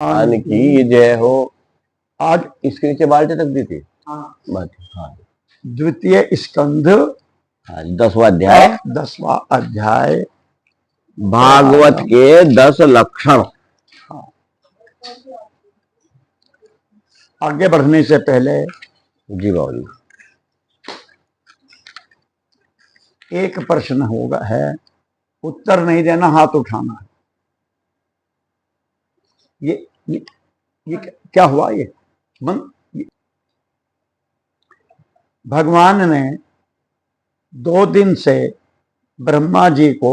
आन की जय हो। आज इसके नीचे बाल्टी रख दी थी। हाँ, द्वितीय स्कंध, हाँ 10वां अध्याय, 10वां अध्याय, भागवत के 10 लक्षण। आगे बढ़ने से पहले जी बाबू, एक प्रश्न होगा है, उत्तर नहीं देना, हाथ उठाना है। ये क्या हुआ? ये भगवान ने 2 दिन से ब्रह्मा जी को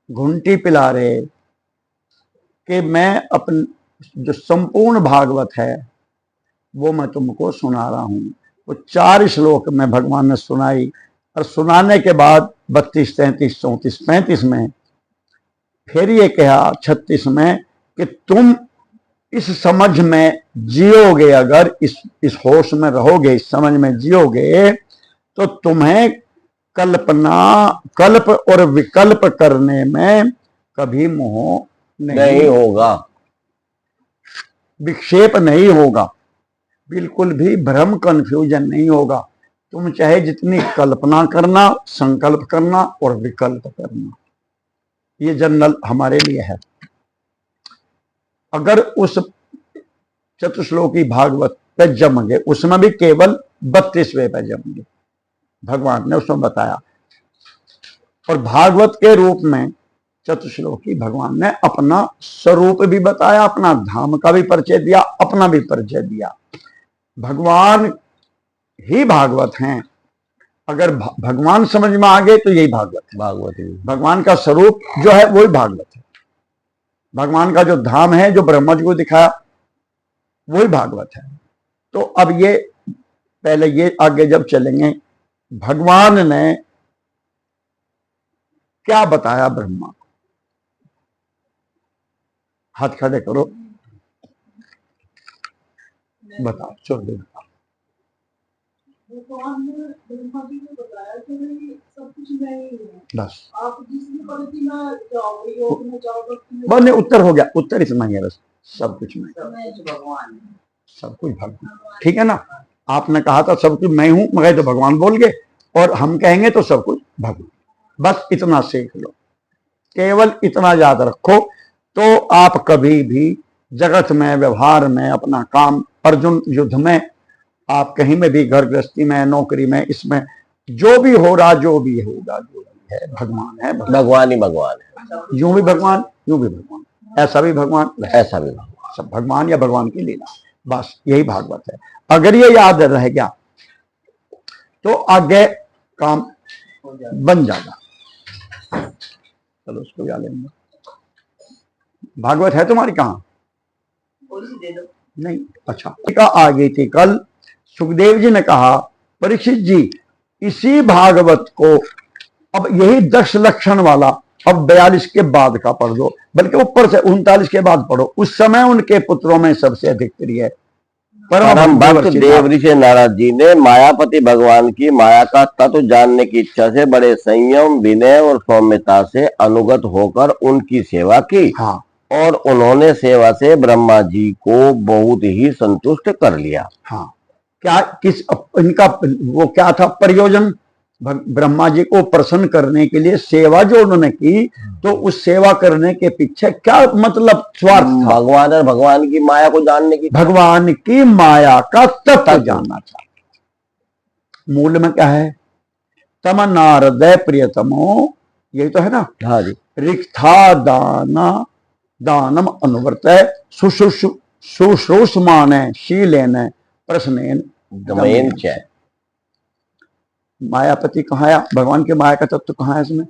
घुंटी पिला रहे कि मैं अपन जो संपूर्ण भागवत है वो मैं तुमको सुना रहा हूं। वो 4 श्लोक में भगवान ने सुनाई, और सुनाने के बाद 32, 33, 34, 35 में फिर ये कहा 36 में कि तुम इस समझ में जियोगे, अगर इस होश में रहोगे, इस समझ में जियोगे, तो तुम्हें कल्प और विकल्प करने में कभी मोह नहीं होगा, विक्षेप नहीं होगा, बिल्कुल भी भ्रम कंफ्यूजन नहीं होगा। तुम चाहे जितनी कल्पना करना, संकल्प करना और विकल्प करना, ये जनरल हमारे लिए है। अगर उस चतुश्लोकी भागवत पे जमेंगे, उसमें भी केवल 32वें पे जमेंगे, भगवान ने उसमें बताया। और भागवत के रूप में चतुश्लोकी भगवान ने अपना स्वरूप भी बताया, अपना धाम का भी परिचय दिया, अपना भी परिचय दिया। भगवान ही भागवत हैं। अगर भगवान समझ में आ गए तो यही भागवत है। भगवान का स्वरूप जो है वही भागवत है। भगवान का जो धाम है, जो ब्रह्मा जी को दिखाया, वही भागवत है। तो अब ये पहले ये आगे जब चलेंगे, भगवान ने क्या बताया ब्रह्मा को? हाथ खड़े करो, बताओ, छोड़ दो। बस बस उत्तर हो गया, उत्तर इतना ही है, बस सब कुछ मैं, सब कुछ भगवान, ठीक है ना। आपने कहा था सब कुछ मैं हूं, मगर तो भगवान बोल गए, और हम कहेंगे तो सब कुछ भगवान। बस इतना सीख लो, केवल इतना याद रखो, तो आप कभी भी जगत में, व्यवहार में, अपना काम, अर्जुन युद्ध में, आप कहीं में भी, घर गृहस्थी में, नौकरी में, इसमें जो भी हो रहा, जो भी होगा, जो भी है, भगवान है, भगवान ही भगवान है। यूं भी भगवान, यूं भी भगवान, ऐसा भी भगवान, ऐसा भी भगवान, सब भगवान या भगवान की लीला। बस यही भागवत है। अगर ये याद रह गया तो आगे काम बन जाएगा। चलो उसको याद लेंगे। भागवत है तुम्हारी? कहाँ? नहीं, अच्छा, आ गई थी कल। सुखदेव जी ने कहा, परीक्षित जी, इसी भागवत को अब यही 10 लक्षण वाला अब 42 के बाद का पढ़ दो, बल्कि ऊपर से 39 के बाद पढ़ो। उस समय उनके पुत्रों में सबसे अधिक प्रिय है परम भक्त देवऋषि नारद जी ने मायापति भगवान की माया का तत्व जानने की इच्छा से बड़े संयम, विनय और सौम्यता से अनुगत होकर उनकी सेवा की। हाँ, और उन्होंने सेवा से ब्रह्मा जी को बहुत ही संतुष्ट कर लिया। हाँ, क्या किस इनका वो क्या था प्रयोजन? ब्रह्मा जी को प्रसन्न करने के लिए सेवा जो उन्होंने की, तो उस सेवा करने के पीछे क्या मतलब स्वार्थ था? भगवान और भगवान की माया को जानने की, भगवान की माया का तत्व जानना था। मूल में क्या है? तम नारद प्रियतमो, यही तो है ना। हाँ जी। रिक्था दानम अनुवर्त शुश्रूषमान शीलेन प्रश्नेन दमयन च। मायापति कहाँ है? भगवान के माया का तत्व कहाँ है इसमें?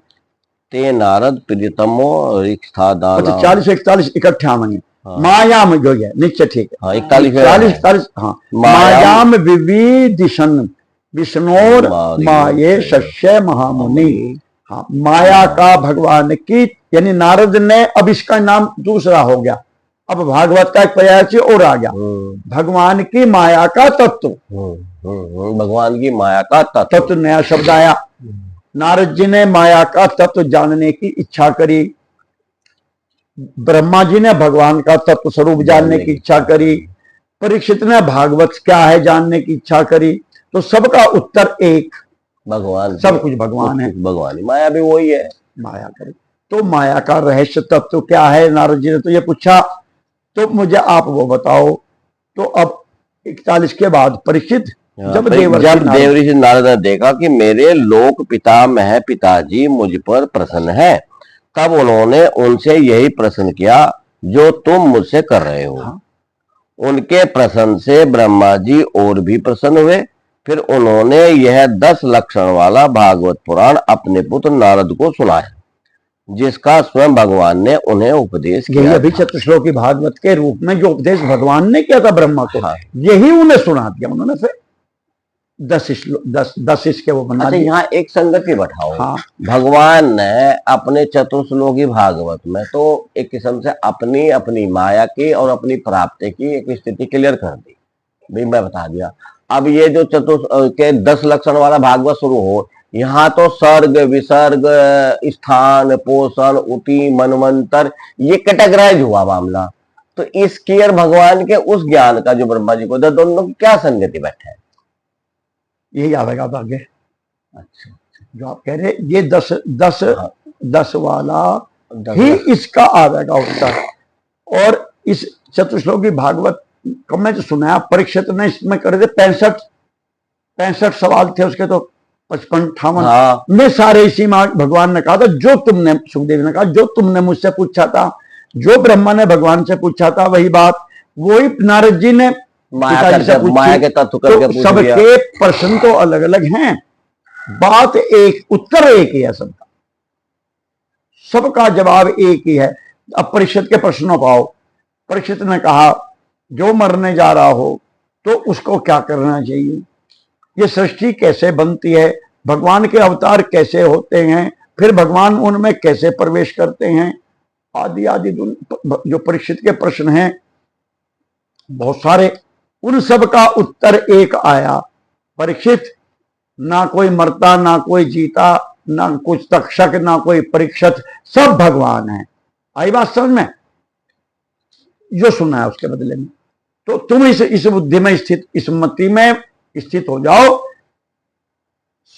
ते नारद प्रियतमो रिक्था दानम। 40 41 इकट्ठे आवेंगे। हाँ। मायाम जो है नीचे, ठीक है। हाँ, 41 हाँ, मायाम विविदिशन विष्णोर माये शस्य महामुनि। हाँ, माया का भगवान की, यानी नारद ने, अब इसका नाम दूसरा हो गया, अब भागवत का एक पर्याय और आ गया। भगवान की माया का तत्व, भगवान की माया का तत्व, नया शब्द आया। नारद जी ने माया का तत्व जानने की इच्छा करी, ब्रह्मा जी ने भगवान का तत्व स्वरूप जानने की इच्छा करी, परीक्षित ने भागवत क्या है जानने की इच्छा करी, तो सबका उत्तर एक, भगवान, सब कुछ भगवान है, भगवान, माया भी वही है, माया करे। तो माया का रहस्य तत्व क्या है, नारद जी ने तो ये पूछा, तो मुझे आप वो बताओ। तो अब 41 के बाद परीक्षित जब देवर्षि नारद ने देखा कि मेरे लोक पितामह पिताजी मुझ पर प्रसन्न है, तब उन्होंने उनसे यही प्रश्न किया जो तुम मुझसे कर रहे हो। हाँ। उनके प्रश्न से ब्रह्मा जी और भी प्रसन्न हुए। फिर उन्होंने यह 10 लक्षण वाला भागवत पुराण अपने पुत्र नारद को सुनाया, जिसका स्वयं भगवान ने उन्हें उपदेश किया। अभी चतुश्लोकी भागवत के रूप में जो उपदेश भगवान ने किया था ब्रह्मा को, हाँ। यही उन्हें सुना दिया उन्होंने। फिर 10 इसके वो बना। अच्छा, यहाँ एक संगति बैठाओ। हाँ। भगवान ने अपने चतुश्लोकी भागवत में तो एक किस्म से अपनी अपनी माया की और अपनी प्राप्ति की एक स्थिति क्लियर कर दी, भी मैं बता दिया। अब ये जो के 10 लक्षण वाला भागवत शुरू हो, यहाँ तो सर्ग विसर्ग स्थान पोषण उति मनवंतर ये कैटेगराइज हुआ मामला। तो इस केयर भगवान के उस ज्ञान का जो ब्रह्मा जी को था, दोनों की क्या संगति बैठे है, यही आवेगा अब आगे। अच्छा, जो आप कह रहे ये 10 वाला ही इसका आवेगा उत्तर। और इस चतुश्लोकी भागवत को मैं जो सुनाया, परीक्षित ने इसमें कर दे 65 सवाल थे उसके, तो 55-58 में सारे इसी में भगवान ने कहा था जो तुमने, सुखदेव ने कहा जो तुमने मुझसे पूछा था, जो ब्रह्मा ने भगवान से पूछा था, वही बात वही नारद जी ने माया के तत्व करके पूछ लिया। सबके प्रश्न तो अलग अलग हैं, बात एक, उत्तर एक ही है सबका, सबका जवाब एक ही है। अब परीक्षित के प्रश्नों पाओ। परीक्षित ने कहा जो मरने जा रहा हो तो उसको क्या करना चाहिए, ये सृष्टि कैसे बनती है, भगवान के अवतार कैसे होते हैं, फिर भगवान उनमें कैसे प्रवेश करते हैं, आदि आदि जो परीक्षित के प्रश्न हैं बहुत सारे, उन सब का उत्तर एक आया। परीक्षित, ना कोई मरता ना कोई जीता, ना कुछ तक्षक ना कोई परीक्षित, सब भगवान है। आई बात समझ में? जो सुना है उसके बदले में तो तुम इस बुद्धि में स्थित, इस मति में स्थित हो जाओ।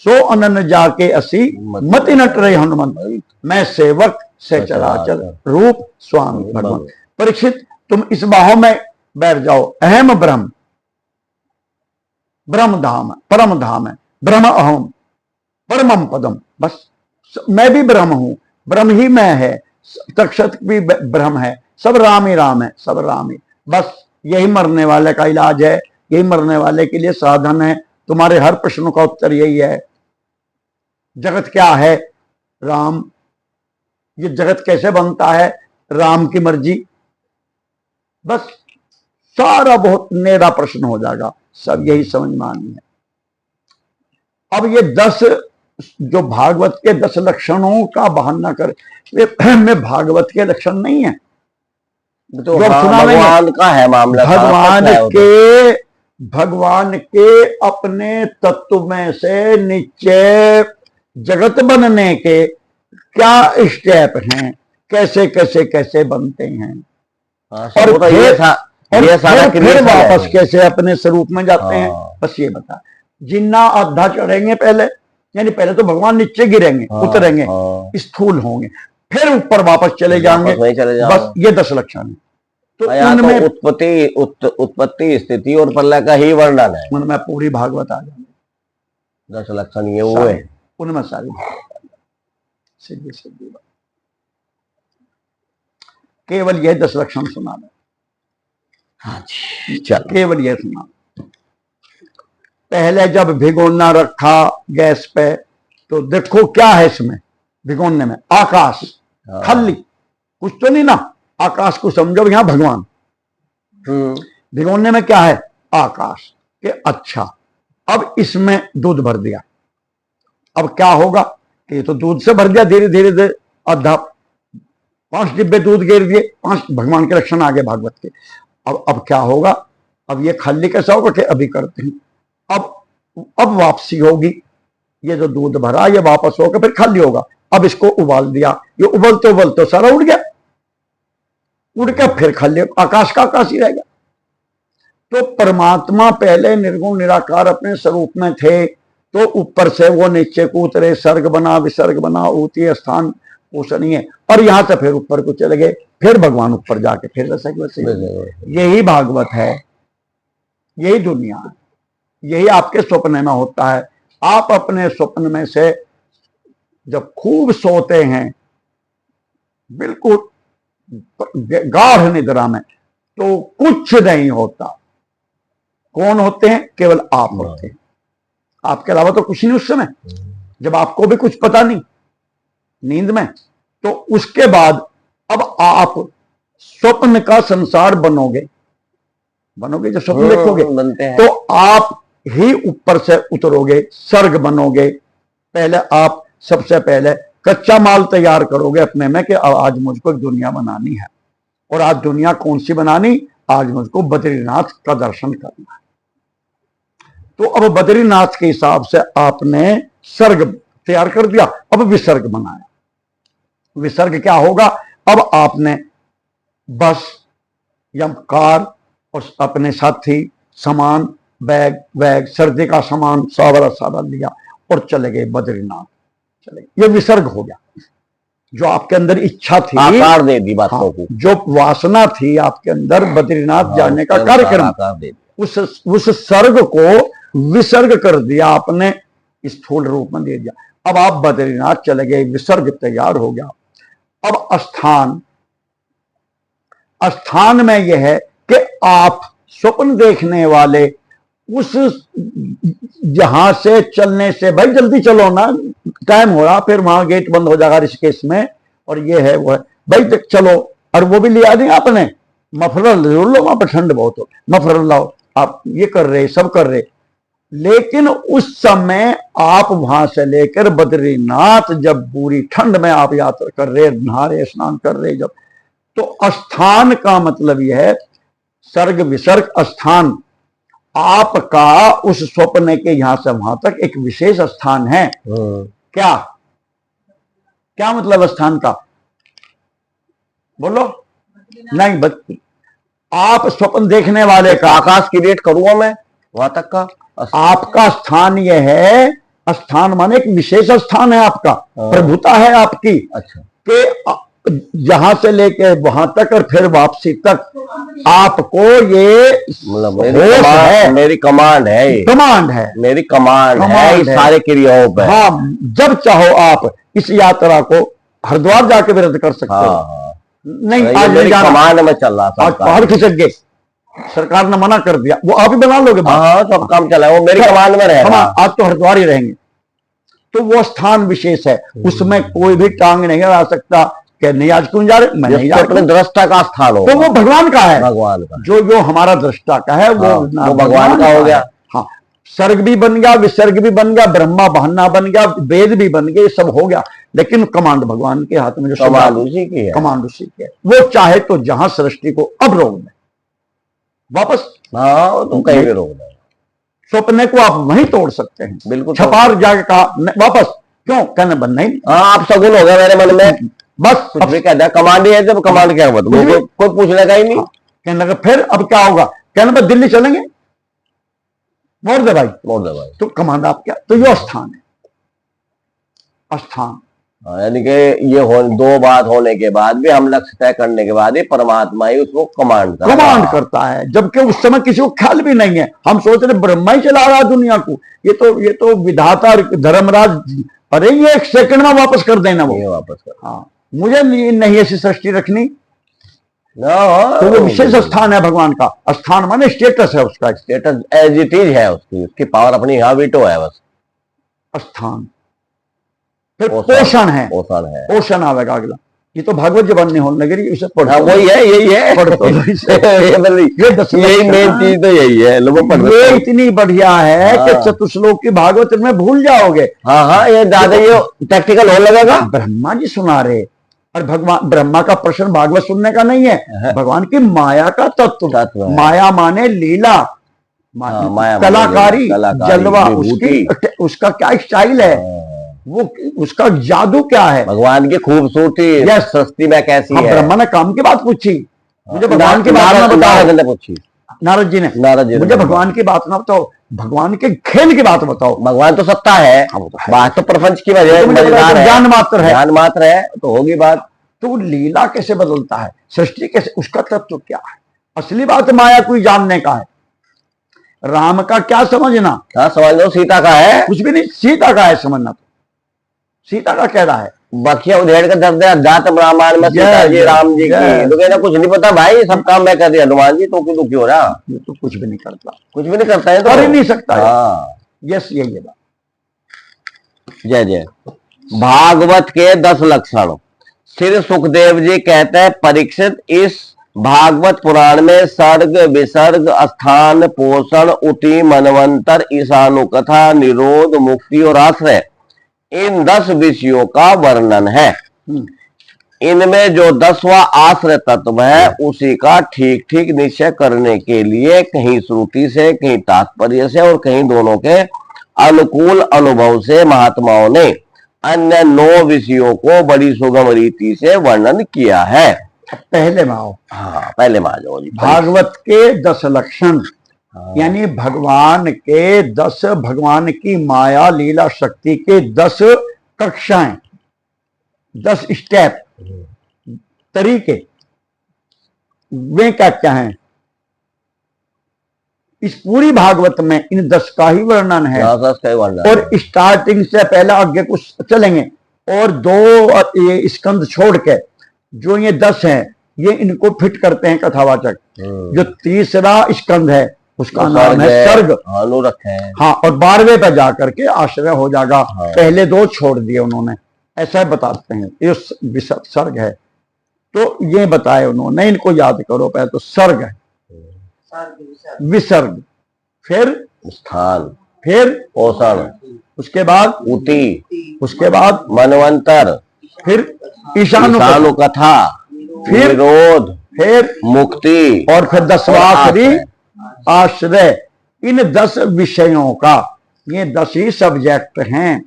सो अनन जाके असी मति नट रहे हनुमंत, मैं सेवक से चराचर रूप स्वामी भगवान। परीक्षित, तुम इस बाहों में बैठ जाओ। अहम ब्रह्म, ब्रह्म धाम, परम धाम है, ब्रह्म अहम परमम पदम, बस मैं भी ब्रह्म हूं, ब्रह्म ही मैं है, तक्षक भी ब्रह्म है, सब राम ही राम है, सब राम ही, बस यही मरने वाले का इलाज है, यही मरने वाले के लिए साधन है। तुम्हारे हर प्रश्नों का उत्तर यही है। जगत क्या है? राम। ये जगत कैसे बनता है? राम की मर्जी। बस सारा बहुत नेरा प्रश्न हो जाएगा, सब यही समझ में आनी है। अब ये 10 जो भागवत के 10 लक्षणों का बहाना कर, में भागवत के लक्षण नहीं है, तो भगवान का है मामला। भगवान के अपने तत्व में से नीचे जगत बनने के क्या स्टेप हैं, कैसे कैसे कैसे बनते हैं, और फिर वापस कैसे अपने स्वरूप में जाते हैं, बस ये बता। जिन्ना आधा चढ़ेंगे पहले, यानी पहले तो भगवान नीचे गिरेंगे, उतरेंगे, स्थूल होंगे, फिर ऊपर वापस चले जाएंगे, बस ये 10 लक्षण है। तो उनमें उत्पत्ति स्थिति और प्रलय का ही वर्णन है, उनमें पूरी भागवत आ जाएगी। 10 लक्षण ये हुए, उनमें सारी सीधी सीधी बात, केवल यह 10 लक्षण सुना दे। हाँ जी, चल केवल यह सुना। पहले जब भिगोना रखा गैस पे, तो देखो क्या है इसमें भिगोने में, आकाश खाली, कुछ तो नहीं ना, आकाश को समझो यहां भगवान। भिगोने में क्या है? आकाश के। अच्छा, अब इसमें दूध भर दिया, अब क्या होगा कि तो दूध से भर दिया, धीरे धीरे आधा 5 डिब्बे दूध गिर दिए, 5 भगवान के लक्षण आगे भागवत के। अब क्या होगा? अब ये खाली कैसा होगा कि अभी करते हैं, अब वापसी होगी, ये जो दूध भरा ये वापस होगा, फिर खाली होगा। अब इसको उबाल दिया, ये उबलते उबलते सारा उड़ गया, उड़ के फिर खाली आकाश का आकाश ही रहेगा। तो परमात्मा पहले निर्गुण निराकार अपने स्वरूप में थे, तो ऊपर से वो नीचे को उतरे, सर्ग बना, विसर्ग बना, ऊती स्थान पोषणीय, और यहां से फिर ऊपर को चले गए, फिर भगवान ऊपर जाके फिर वैसे यही भागवत है, यही दुनिया है, यही आपके स्वप्न में होता है। आप अपने स्वप्न में से जब खूब सोते हैं, बिल्कुल गाढ़ निद्रा में, तो कुछ नहीं होता। कौन होते हैं? केवल आप होते हैं, आपके अलावा तो कुछ नहीं उस समय, जब आपको भी कुछ पता नहीं नींद में। तो उसके बाद अब आप स्वप्न का संसार बनोगे जब स्वप्न देखोगे बनते हैं। तो आप ही ऊपर से उतरोगे, सर्ग बनोगे। पहले आप सबसे पहले कच्चा माल तैयार करोगे अपने में कि आज मुझको एक दुनिया बनानी है, और आज दुनिया कौन सी बनानी? आज मुझको बद्रीनाथ का दर्शन करना है। तो अब बद्रीनाथ के हिसाब से आपने सर्ग तैयार कर दिया, अब विसर्ग बनाया। विसर्ग क्या होगा? अब आपने बस या कार और अपने साथी सामान, बैग सर्दी का सामान सावरा लिया और चले गए बद्रीनाथ, चले गए। ये विसर्ग हो गया। जो आपके अंदर इच्छा थी, आकार दे दी बातों को, जो वासना थी आपके अंदर बद्रीनाथ जाने का कार्यक्रम, उस सर्ग को विसर्ग कर दिया आपने, स्थूल रूप में दे दिया। अब आप बद्रीनाथ चले गए, विसर्ग तैयार हो गया। अब स्थान में यह है कि आप स्वप्न देखने वाले उस जहां से चलने से, भाई जल्दी चलो ना, टाइम हो रहा, फिर वहां गेट बंद हो जाएगा ऋषिकेश में, और ये है वो है, भाई चलो। और वो भी लिया नहीं आपने, मफरल जरूर लो, वहां पर ठंड बहुत हो, मफरल लाओ, आप ये कर रहे, सब कर रहे। लेकिन उस समय आप वहां से लेकर बद्रीनाथ जब पूरी ठंड में आप यात्रा कर रहे, नहा रहे, स्नान कर रहे, जब, तो स्थान का मतलब यह है, सर्ग विसर्ग स्थान आपका उस स्वप्न के यहां से वहां तक एक विशेष स्थान है। क्या क्या मतलब स्थान का? बोलो। नहीं, आप स्वप्न देखने वाले का आकाश क्रिएट करूंगा मैं वहां तक का। आपका स्थान यह है, स्थान माने एक विशेष स्थान है आपका, प्रभुता है आपकी। अच्छा। कि जहां से लेके वहां तक और फिर वापसी तक आपको ये मतलब मेरी कमांड है, कमांड है, मेरी कमांड है सारे क्रियाओं पे। हाँ, जब चाहो आप इस यात्रा को हरिद्वार जाके भी रद्द कर सकते हो। नहीं, आज मेरी कमांड में चल रहा था, आज पहाड़ खिसक गए, सरकार ने मना कर दिया, वो आप ही बना लोगे। हाँ, सब काम चला है, वो मेरी कमांड में रहेगा। आज तो हरिद्वार ही रहेंगे। तो वो स्थान विशेष है, उसमें कोई भी टांग नहीं आ सकता कि नहीं आज क्यों जा रहे, मैं नहीं जा रहा। दृष्टा का स्थान हो, तो वो भगवान का है, भगवान का। जो हमारा दृष्टा का है वो भगवान का हो गया। हाँ, सर्ग भी बन गया, विसर्ग भी बन गया, ब्रह्मा बहाना बन गया, वेद भी बन गए, सब हो गया। लेकिन कमांड भगवान के हाथ में, जो कमांड उसी की है, कमांड उसी की है। वो चाहे तो जहां सृष्टि को अब रोक दे वापस, हाँ, तो कहीं भी रोक दे। स्वप्न को आप वहीं तोड़ सकते हैं, बिल्कुल। छपार जाके कहा वापस, क्यों कहने बन नहीं। हाँ, आप सगुन हो गया मेरे मन में, बस कुछ भी कहता है कमांड ही है, जब कमांड क्या हुआ कोई पूछने का ही नहीं। कहने लगा फिर अब क्या होगा, कहने बस दिल्ली चलेंगे, मोड़ दे भाई, मोड़ दे भाई। तो कमांड आप क्या, तो ये स्थान है, स्थान। यानी कि ये दो बात होने के बाद भी, हम लक्ष्य तय करने के बाद ही परमात्मा ही उसको कमांड करता है, जबकि उस समय किसी को ख्याल भी नहीं है। हम सोच रहे ब्रह्मा ही चला रहा दुनिया को, ये तो विधाता धर्मराज, अरे ये एक सेकंड में वापस कर देना, वो वापस कर। हाँ, मुझे नहीं ऐसी सृष्टि रखनी। तो वो विशेष स्थान है भगवान का। स्थान माने स्टेटस है उसका, स्टेटस एज इट इज है, उसकी पावर अपनी यहाँ वीटो है बस। स्थान फिर पोषण है, पोषण आवेगा अगला। ये तो भागवत जबान नहीं होने लगी, इसे पढ़ा वही है, यही है, यही मेन चीज तो यही है। ये इतनी बढ़िया है कि चतुश्लोक की भागवत में भूल जाओगे। हाँ, ये ज्यादा ये प्रैक्टिकल होने लगेगा। ब्रह्मा जी सुना रहे, और भगवान ब्रह्मा का प्रश्न भागवत सुनने का नहीं है, भगवान की माया का तत्व। माया माने लीला, कलाकारी, जलवा, उसका क्या स्टाइल है, वो उसका जादू क्या है, भगवान की खूबसूरती सस्ती में कैसी है। ब्रह्मा ने काम की बात पूछी, मुझे भगवान की बात ना बताओ। नारद ने पूछी, नारद जी ने मुझे भगवान की बात ना बताओ, भगवान के खेल की बात बताओ। भगवान तो सत्ता है, बात तो प्रपंच की वजह है, ज्ञान मात्र है, ज्ञान मात्र है, तो होगी बात। तो लीला कैसे बदलता है, सृष्टि कैसे, उसका तत्व क्या है? असली बात माया कोई जानने का है। राम का क्या समझना? हाँ समझ लो, सीता का है, कुछ भी नहीं, सीता का है समझना। तो सीता का कह रहा है, बखिया उधेड़ कर दर्द है अध्यात्म रामायण में सीता जी राम जी की, तो कहना कुछ नहीं पता भाई, सब काम मैं कर दिया, हनुमान जी तो क्यों दुखी हो रहा? ये तो कुछ भी नहीं करता, कुछ भी नहीं करता है, तो कर ही नहीं सकता। हाँ यस, यही है बात। जय जय। भागवत के 10 लक्षण। श्री सुखदेव जी कहते हैं, परीक्षित, इस भागवत पुराण में सर्ग, विसर्ग, स्थान, पोषण, उति, मनवंतर, ईशानुकथा, निरोध, मुक्ति और आश्रय, इन 10 विषयों का वर्णन है। इनमें जो 10वां आश्रय तत्व है, उसी का ठीक ठीक निश्चय करने के लिए कहीं श्रुति से, कहीं तात्पर्य से और कहीं दोनों के अनुकूल अनुभव से महात्माओं ने अन्य 9 विषयों को बड़ी सुगम रीति से वर्णन किया है। पहले में आओ। हाँ पहले में आ जाओ जी। भागवत के 10 लक्षण, यानी भगवान के 10, भगवान की माया लीला शक्ति के 10 कक्षाएं, 10 स्टेप, तरीके, वे क्या क्या हैं? इस पूरी भागवत में इन 10 का ही वर्णन है। 10 का ही वर्णन और स्टार्टिंग से पहले आगे कुछ चलेंगे, और 2 ये स्कंद छोड़ के जो ये 10 हैं, ये इनको फिट करते हैं कथावाचक। जो तीसरा स्कंद है उसका नाम है सर्ग, अनुरक्त है। हाँ, और 12वें पे जाकर के आश्रय हो जाएगा। हाँ। पहले 2 छोड़ दिए उन्होंने, ऐसा बताते हैं। ये सर्ग है, तो ये बताए उन्होंने, इनको याद करो। पहले तो सर्ग है, विसर्ग, फिर स्थान, फिर पोषण, उसके बाद उति, उसके बाद मनवंतर, फिर ईशानुकथा, फिर निरोध, फिर मुक्ति, और फिर 10वां आखिरी आश्रय। इन 10 विषयों का, ये 10 ही सब्जेक्ट हैं,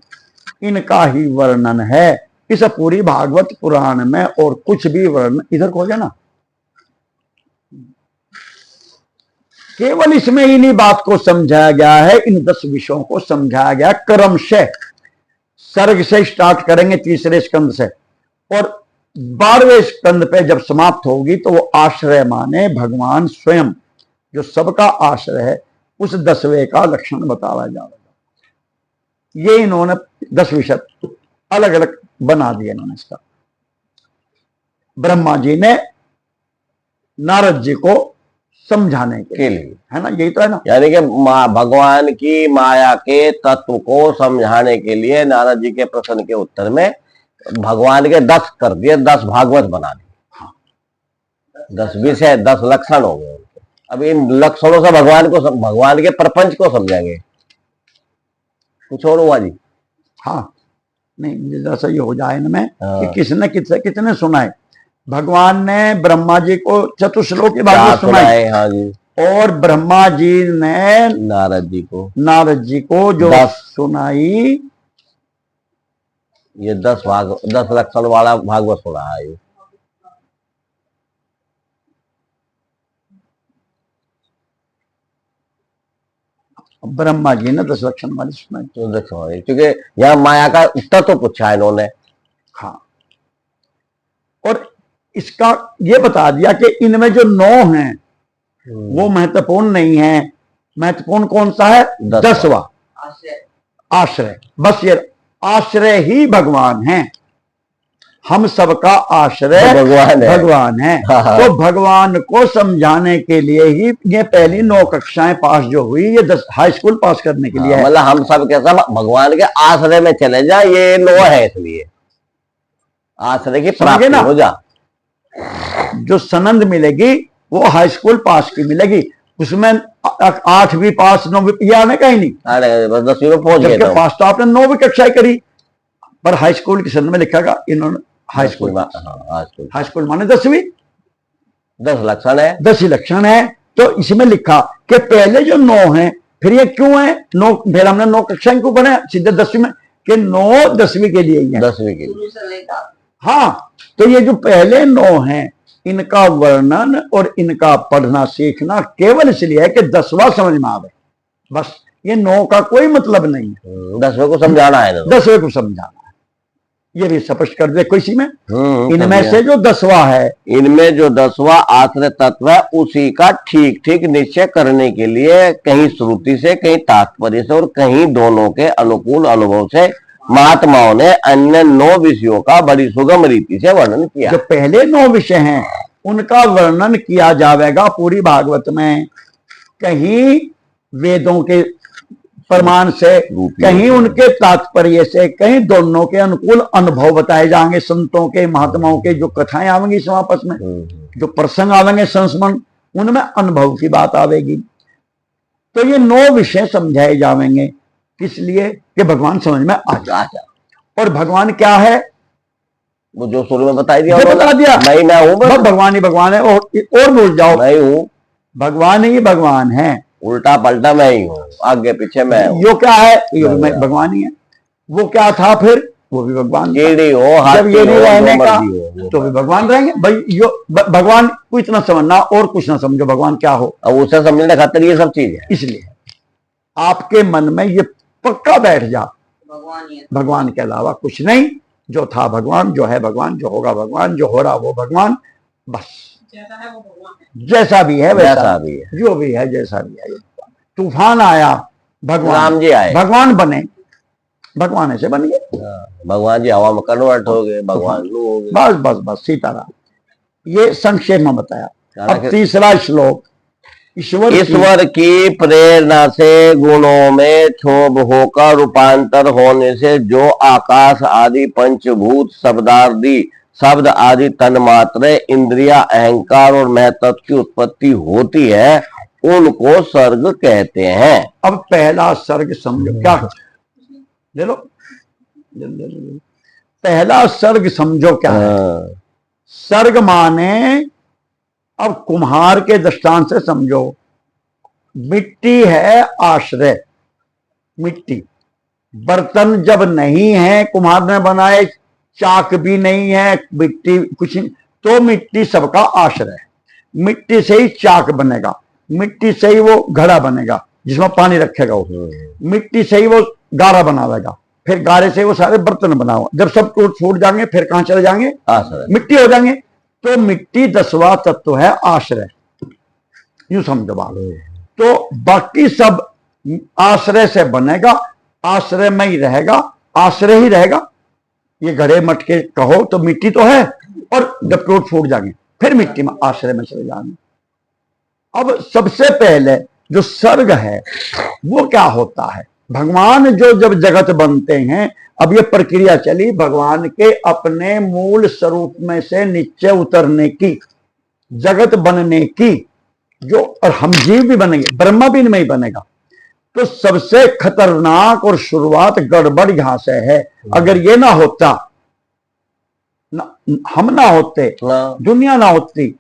इनका ही वर्णन है इस पूरी भागवत पुराण में। और कुछ भी वर्णन इधर खोजे ना, केवल इसमें इन्हीं बात को समझाया गया है, इन 10 विषयों को समझाया गया क्रम से। सर्ग से स्टार्ट करेंगे, तीसरे स्कंद से, और 12वें स्कंद पे जब समाप्त होगी तो वो आश्रय माने भगवान स्वयं, जो सबका आश्रय है, उस 10वें का लक्षण बताया जाएगा। ये इन्होंने 10 विषय अलग अलग बना दिए इन्होंने इसका। ब्रह्मा जी ने नारद जी को समझाने के लिए, है ना, यही तो है ना। यानी कि भगवान की माया के तत्व को समझाने के लिए नारद जी के प्रश्न के उत्तर में भगवान के 10 कर दिए, 10 भागवत बना दिए। 10 विषय, 10 लक्षण हो गए। अब इन लक्षणों से भगवान के प्रपंच को समझेंगे। कुछ और हुआ जी? हाँ, नहीं, जैसा ये हो जाए इनमें कि किसने कितने सुनाए। भगवान ने ब्रह्मा जी को चतुश्लोकी भागवत सुनाई। हाँ जी। और ब्रह्मा जी ने नारद जी को जो सुनाई, ये 10 लक्षण वाला भागवत सुना है। ब्रह्मा जी ने 10 लक्षण वाली सुनाई, क्योंकि यहाँ माया का तत्व पूछा है इन्होंने। हाँ, और इसका ये बता दिया कि इनमें जो 9 हैं वो महत्वपूर्ण नहीं है। महत्वपूर्ण कौन सा है? 10वां आश्रय। बस ये आश्रय ही भगवान है, हम सबका आश्रय भगवान है। तो भगवान को समझाने के लिए ही ये पहली 9 कक्षाएं पास जो हुई, ये 10 हाई स्कूल पास करने के लिए है। मतलब हम सब के सब भगवान के आश्रय में चले जाए, ये 9 है, इसलिए आश्रय की प्राप्ति हो जा। जो सनंद मिलेगी वो हाई स्कूल पास की मिलेगी, उसमें 8वीं पास 9वीं ये आने का ही नहीं, बस 10वीं में पहुंच गए। पास तो आपने 9वीं कक्षाएं करी, पर हाई स्कूल की सनद में लिखागा इन्होंने हाई स्कूल माने 10वीं। 10 लक्षण है, 10 ही लक्षण है। तो इसमें लिखा कि पहले जो 9 हैं, फिर ये क्यों है 9? फिर हमने 9 कक्षाएं क्यों बने सीधे 10वीं में? कि 9 10वीं के लिए ही है, 10वीं के लिए। हाँ, तो ये जो पहले 9 हैं इनका वर्णन और इनका पढ़ना सीखना केवल इसलिए है कि 10वां समझ में आवे, बस। ये 9 का कोई मतलब नहीं है। 10वें को समझाना है ना, 10वें को समझाना है, ये भी स्पष्ट कर दे किसी में। इनमें समझा। से जो 10वां है, इनमें जो 10वां आश्रय तत्व है उसी का ठीक ठीक निश्चय करने के लिए कहीं श्रुति से, कहीं तात्पर्य से और कहीं दोनों के अनुकूल अनुभव से महात्माओं ने अन्य 9 विषयों का बड़ी सुगम रीति से वर्णन किया। जो पहले 9 विषय हैं उनका वर्णन किया जाएगा पूरी भागवत में, कहीं वेदों के प्रमाण से, कहीं उनके तात्पर्य से, कहीं दोनों के अनुकूल अनुभव बताए जाएंगे, संतों के महात्माओं के जो कथाएं आवेंगी समापस में, जो प्रसंग आवेंगे संस्मरण, उनमें अनुभव की बात आवेगी। तो ये 9 विषय समझाए जाएंगे, इसलिए कि भगवान समझ में आ जा। और भगवान क्या है वो जो शुरू में बता दिया, बता दिया, मैं हूं, भगवान ही भगवान है। और बोल जाओ, मैं हूं, भगवान ही भगवान है, उल्टा पलटा मैं ही हूँ, आगे पीछे मैं हूँ। यो क्या है, यो भी भगवान ही है। वो क्या था फिर, वो भी भगवान। कीड़ी हो, जब ये नहीं रहने का हो, तो भी भगवान रहेंगे भाई। यो भगवान को इतना समझना और कुछ ना समझो भगवान क्या हो, अब उसे समझने खातिर ये सब चीज है। इसलिए आपके मन में ये पक्का बैठ जा, भगवान के अलावा कुछ नहीं, जो था भगवान, जो है भगवान, जो होगा भगवान, जो हो रहा वो भगवान, बस। जैसा भी है वैसा भी है, जो भी है जैसा भी है। तूफान आया, भगवान, राम जी आए, भगवान बने, भगवान ऐसे बन गए, भगवान जी हवा में कन्वर्ट हो गए, भगवान हो गए। बस बस बस, सीताराम। ये संक्षेप में बताया। अब तीसरा श्लोक, ईश्वर की प्रेरणा से गुणों में क्षोभ होकर रूपांतर होने से जो आकाश आदि पंचभूत शब्द आदि तन्मात्र इंद्रिया अहंकार और महत्व की उत्पत्ति होती है, उनको सर्ग कहते हैं। अब पहला सर्ग समझो क्या, ले लो, पहला सर्ग समझो क्या है। सर्ग माने, अब कुम्हार के दृष्टांत से समझो, मिट्टी है आश्रय, मिट्टी, बर्तन जब नहीं है, कुम्हार ने बनाए, चाक भी नहीं है, मिट्टी कुछ नहीं, तो मिट्टी सबका आश्रय है। मिट्टी से ही चाक बनेगा, मिट्टी से ही वो घड़ा बनेगा जिसमें पानी रखेगा, वो मिट्टी से ही वो गारा बनावेगा, फिर गारे से वो सारे बर्तन बनाओ। जब सब टूट फूट जाएंगे फिर कहां चले जाएंगे, मिट्टी हो जाएंगे। तो मिट्टी 10वां तत्व है, आश्रय, यूं समझो बात। तो बाकी सब आश्रय से बनेगा, आश्रय में ही रहेगा, आश्रय ही रहेगा। ये घड़े मटके कहो तो मिट्टी तो है, और जब टूट फूट जाएंगे फिर मिट्टी में आश्रय में चले जाएंगे। अब सबसे पहले जो सर्ग है वो क्या होता है, भगवान जो जब जगत बनते हैं, अब ये प्रक्रिया चली भगवान के अपने मूल स्वरूप में से नीचे उतरने की, जगत बनने की, जो, और हम जीव भी बनेंगे, ब्रह्मा भी इनमें ही बनेगा। तो सबसे खतरनाक और शुरुआत गड़बड़ यहां से है। अगर ये ना होता, हम ना होते, दुनिया ना होती,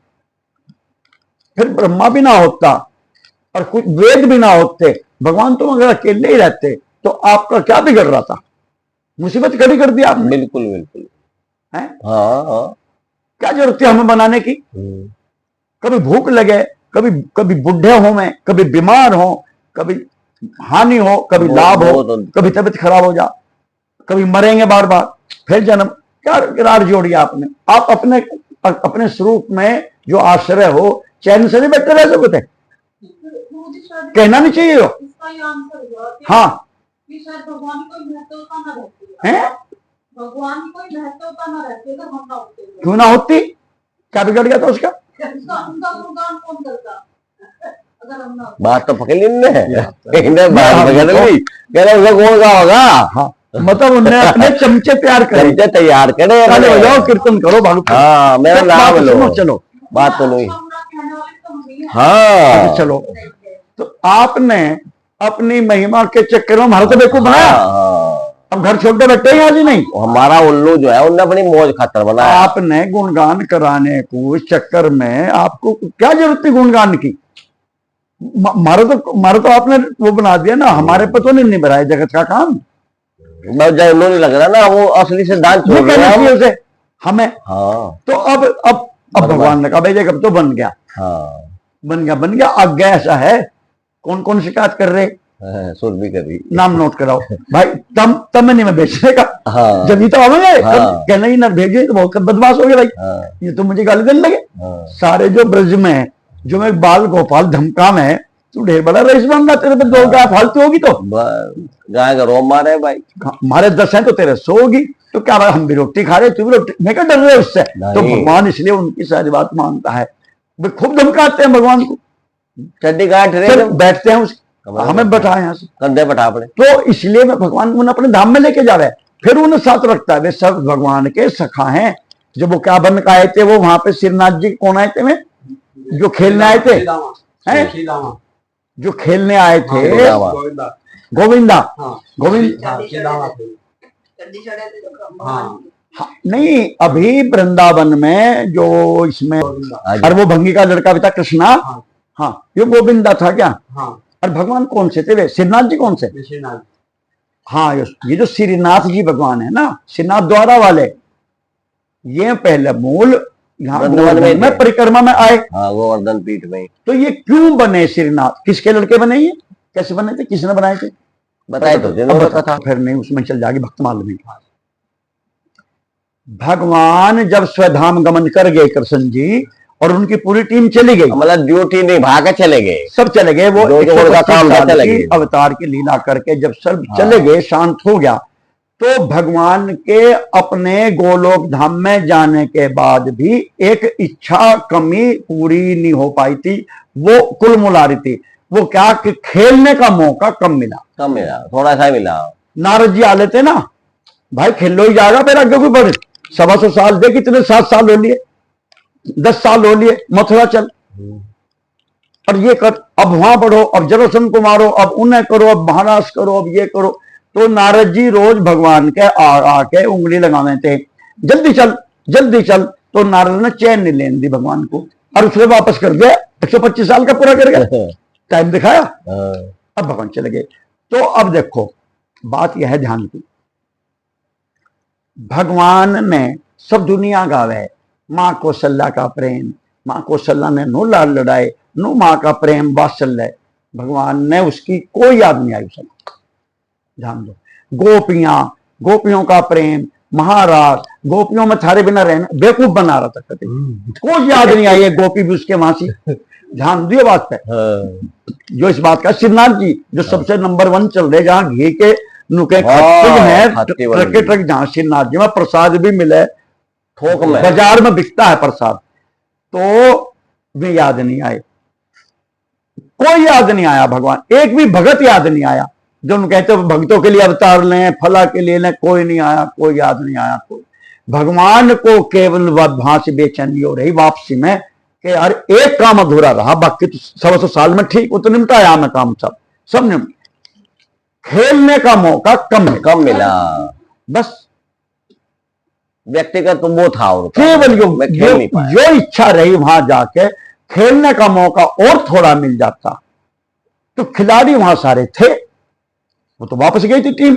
फिर ब्रह्मा भी ना होता और कुछ वेद भी ना होते, भगवान तुम अगर अकेले ही रहते तो आपका क्या बिगड़ रहा था, मुसीबत खड़ी कर दी आपने। बिल्कुल बिल्कुल है, हाँ, क्या जरूरत थी हमें बनाने की। कभी भूख लगे, कभी बुढ़े हो, में कभी बीमार हो, कभी हानि हो, कभी लाभ हो, कभी तबीयत खराब हो जा, कभी मरेंगे बार बार, फिर जन्म, क्या रार जोड़ी आपने। आप अपने स्वरूप में जो आश्रय हो, चैन से नहीं बैठे रह सकते, कहना नहीं चाहिए हो। हाँ, क्यों ना होती, क्या बिगड़ गया था उसका। बात तो पकड़ ली ने, बात पकड़ ली, कह रहे उसका कौन का होगा। हाँ, मतलब उन्होंने अपने चमचे तैयार करे, तैयार करे, हो जाओ कीर्तन करो भागो। हाँ, मेरा नाम लो, चलो, बात तो नहीं। हाँ, चलो, तो आपने अपनी महिमा के चक्कर में हमारा तो बेवकूफ बनाया। अब घर छोड़ के बैठे हैं आज ही नहीं, हमारा उल्लू जो है उन्होंने अपनी मौज खातर बनाया। आपने गुणगान कराने को चक्कर में, आपको क्या जरूरत थी गुणगान की। मारा तो आपने वो बना दिया ना, हमारे पे तो नहीं बनाया जगत का काम। नहीं लग रहा ना, वो असली सिद्धांत छोड़ रहा है उसे हमें। हाँ, तो अब अब भगवान ने कहा भाई देख अब तो बन गया, हाँ बन गया आगे ऐसा है। कौन कौन शिकायत कर रहे, सुर भी कभी नाम नोट कराओ भाई, तब मैंने मैं बेचने का, हाँ जब ये तो आवेंगे हाँ। कहना ही ना भेजे तो बहुत बदमाश हो गया भाई, हाँ ये तो मुझे गाली देने लगे। हाँ सारे जो ब्रज में है, जो मैं बाल गोपाल धमका में, तू ढेर बड़ा रईस बन रहा, तेरे पे दो गाय फालतू होगी तो गाय का रोम मारे भाई, हमारे 10 हैं तो तेरे 100 होगी, तो क्या भाई हम भी रोटी खा रहे, तू भी रोटी, मैं क्या डर रहे उससे। तो भगवान इसलिए उनकी सारी बात मानता है, वे खूब धमकाते हैं भगवान को, चड्डी गांठ रहे बैठते हैं उस हमें बैठाए यहाँ से कंधे बैठा पड़े, तो इसलिए मैं भगवान उन्हें अपने धाम में लेके जा रहे हैं, फिर उन्हें साथ रखता है। वे सब भगवान के सखा हैं। जब वो क्या बन के आए थे, वो वहां पे श्रीनाथ जी कौन आए थे, में जो खेलने आए थे, हैं जो खेलने आए थे, गोविंदा, गोविंद नहीं, अभी वृंदावन में जो इसमें, और वो भंगी का लड़का भी था कृष्णा, हाँ ये गोविंदा था क्या, और भगवान कौन से थे वे, श्रीनाथ जी कौन से, हाँ ये जो श्रीनाथ जी भगवान है ना, श्रीनाथ द्वारा वाले, ये पहले मूल यहाँ में परिक्रमा में आए, हाँ गोवर्धन पीठ में। तो ये क्यों बने श्रीनाथ, किसके लड़के बने, ये कैसे बने थे, किसने बनाए थे, बताए तो बता था, फिर नहीं उसमें चल जाएगी भक्तमाल में। भगवान जब स्वधाम गमन कर गए कृष्ण जी, और उनकी पूरी टीम चली गई, मतलब ड्यूटी निभा के चले गए, सब चले गए, वो उनका काम था चले गए, अवतार की लीला करके जब सब चले गए, शांत हो गया, तो भगवान के अपने गोलोक धाम में जाने के बाद भी एक इच्छा कमी पूरी नहीं हो पाई थी, वो कुल मुला रही थी, वो क्या कि खेलने का मौका कम मिला, थोड़ा सा मिला। नारद जी आ लेते ना, भाई खेलो ही जाएगा, फिर आगे कोई बढ़े, 125 साल दे, कितने 7 साल हो लिए, 10 साल हो लिए, मथुरा चल और ये कर, अब वहां बढ़ो, अब जरासंध को मारो, अब उन्हें करो, अब महाराज करो, अब ये करो। तो नारद जी रोज भगवान के आके उंगली लगावे थे, जल्दी चल जल्दी चल, तो नारद ने चैन नहीं लेने दी भगवान को, और उसने वापस कर दिया, 125 साल का पूरा कर गया, टाइम दिखाया, अब भगवान चले गए। तो अब देखो बात यह है ध्यान की, भगवान ने सब दुनिया गावे माँ कौशल्या का प्रेम, माँ कौशल्या ने नो लाल लड़ाए, नो माँ का प्रेम वात्सल्य, भगवान ने उसकी कोई याद नहीं आई उसे, ध्यान दो। गोपियों का प्रेम, महाराज, गोपियों में थारे बिना रहना बेवकूफ बना रहा था, कभी कोई याद नहीं आई है, गोपी भी उसके वहां से, ध्यान दिए बात पे, जो इस बात का श्रीनाथ जी जो सबसे नंबर 1 चल रहे, जहां घी के नुके हैं, ट्रक जहां श्रीनाथ जी में प्रसाद भी मिले, थोक में बाजार में बिकता है प्रसाद, तो भी याद नहीं आए, कोई याद नहीं आया, भगवान एक भी भगत याद नहीं आया, जो उन कहते भक्तों के लिए अवतार लें, फला के लिए लें, कोई नहीं आया, कोई याद नहीं आया, कोई। भगवान को केवल वहां से बेचैनी हो रही वापसी में कि यार एक काम अधूरा रहा, बाकी तो 125 साल में ठीक, वो तो निपटाया मैं काम, सब निपट, खेलने का मौका कम मिला, बस व्यक्तिगत तो वो था, केवल जो इच्छा रही वहां जाके खेलने का मौका और थोड़ा मिल जाता, तो खिलाड़ी वहां सारे थे, वो तो वापस गई थी टीम।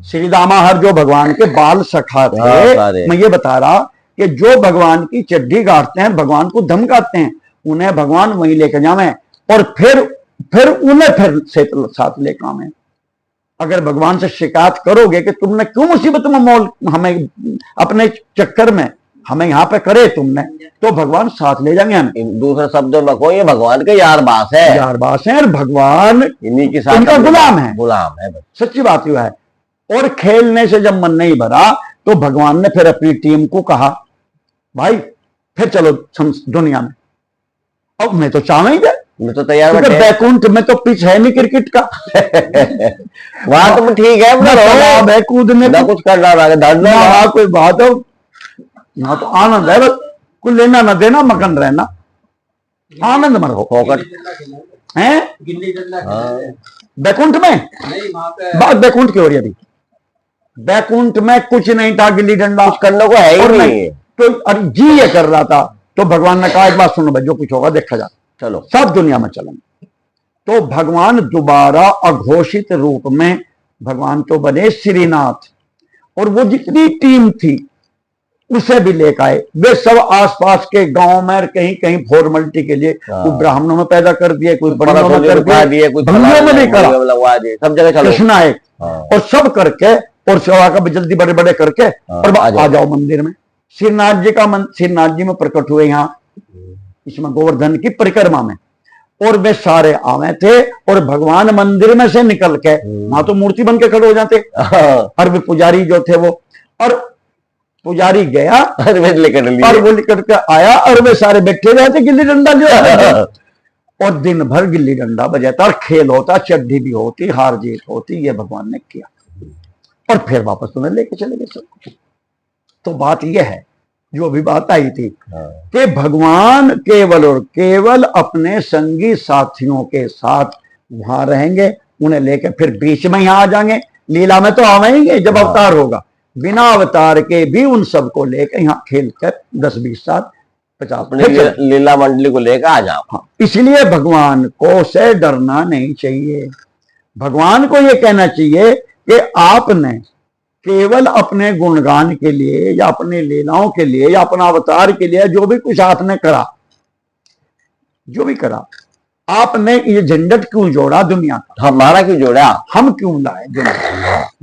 श्री दामाहर जो भगवान के बाल सखा थे, मैं ये बता रहा कि जो भगवान की चड्डी गाड़ते हैं, भगवान को धमकाते हैं, उन्हें भगवान वहीं लेकर जावे, और फिर उन्हें फिर से साथ लेकर आवे। अगर भगवान से शिकायत करोगे कि तुमने क्यों मुसीबत में मोल हमें अपने चक्कर में हमें यहाँ पे करे तुमने, तो भगवान साथ ले जाएंगे हमें। दूसरे शब्दों में कोई भगवान के यारबास है, और भगवान इन्हीं के साथ इनका गुलाम है, सच्ची बात यह है। और खेलने से जब मन नहीं भरा, तो भगवान ने फिर अपनी टीम को कहा, भाई फिर चलो दुनिया में, अब मैं तो चाहेंगे, मैं तो तैयार, बैकुंठ में तो पिच है नहीं क्रिकेट का वहां तो ठीक है, बैकूद में कुछ करना कोई बात हो, यहाँ तो आनंद है, बस कुछ लेना ना देना, मगन रहना, आनंद में रहो, फोकट है। बैकुंठ में बात बैकुंठ की हो रही, अभी बैकुंठ में कुछ नहीं था, गिल्ली डंडा कुछ करने को है ही नहीं, तो अरे जी ये कर रहा था, तो भगवान ने कहा एक बात सुनो भाई, जो कुछ होगा देखा जा, चलो सब दुनिया में चलेंगे। तो भगवान दोबारा अघोषित रूप में भगवान तो बने श्रीनाथ, और वो जितनी टीम थी उसे भी लेकर आए। वे सब आसपास के गांव में कहीं कहीं फॉर्मेलिटी के लिए कोई ब्राह्मणों में पैदा कर दिए, कोई ब्राह्मणों में कर दिए, कुछ भंगियों में भी करा, सब जगह चलो कृष्णा एक और सब करके और सेवा का भी जल्दी बड़े बड़े करके और आ जाओ मंदिर में। श्रीनाथ जी का श्रीनाथ जी में प्रकट हुए यहाँ इसमें गोवर्धन की परिक्रमा में, और वे सारे आवे थे और भगवान मंदिर में से निकल के वहां तो मूर्ति बन के खड़े हो जाते और वे पुजारी जो थे वो, और पुजारी गया और वो लेकर के आया और वे सारे बैठे रहे थे गिल्ली डंडा जो है और दिन भर गिल्ली डंडा बजाता और खेल होता, चड्डी भी होती, हार जीत होती, ये भगवान ने किया और फिर वापस तुम्हें लेके चले गए सब। तो बात यह है जो अभी बात आई थी कि भगवान केवल और केवल अपने संगी साथियों के साथ वहां रहेंगे, उन्हें लेकर फिर बीच में यहां आ जाएंगे, लीला में तो आवेंगे जब अवतार होगा, बिना अवतार के भी उन सबको लेकर यहाँ खेल कर 10-20 साल 50 लीला मंडली को लेकर आ जाओ। हाँ, इसलिए भगवान को से डरना नहीं चाहिए। भगवान को यह कहना चाहिए कि आपने केवल अपने गुणगान के लिए या अपने लीलाओं के लिए या अपना अवतार के लिए जो भी कुछ आपने करा, जो भी करा, आपने ये झंझट क्यों जोड़ा दुनिया का? हमारा क्यों जोड़ा? हम क्यों लाए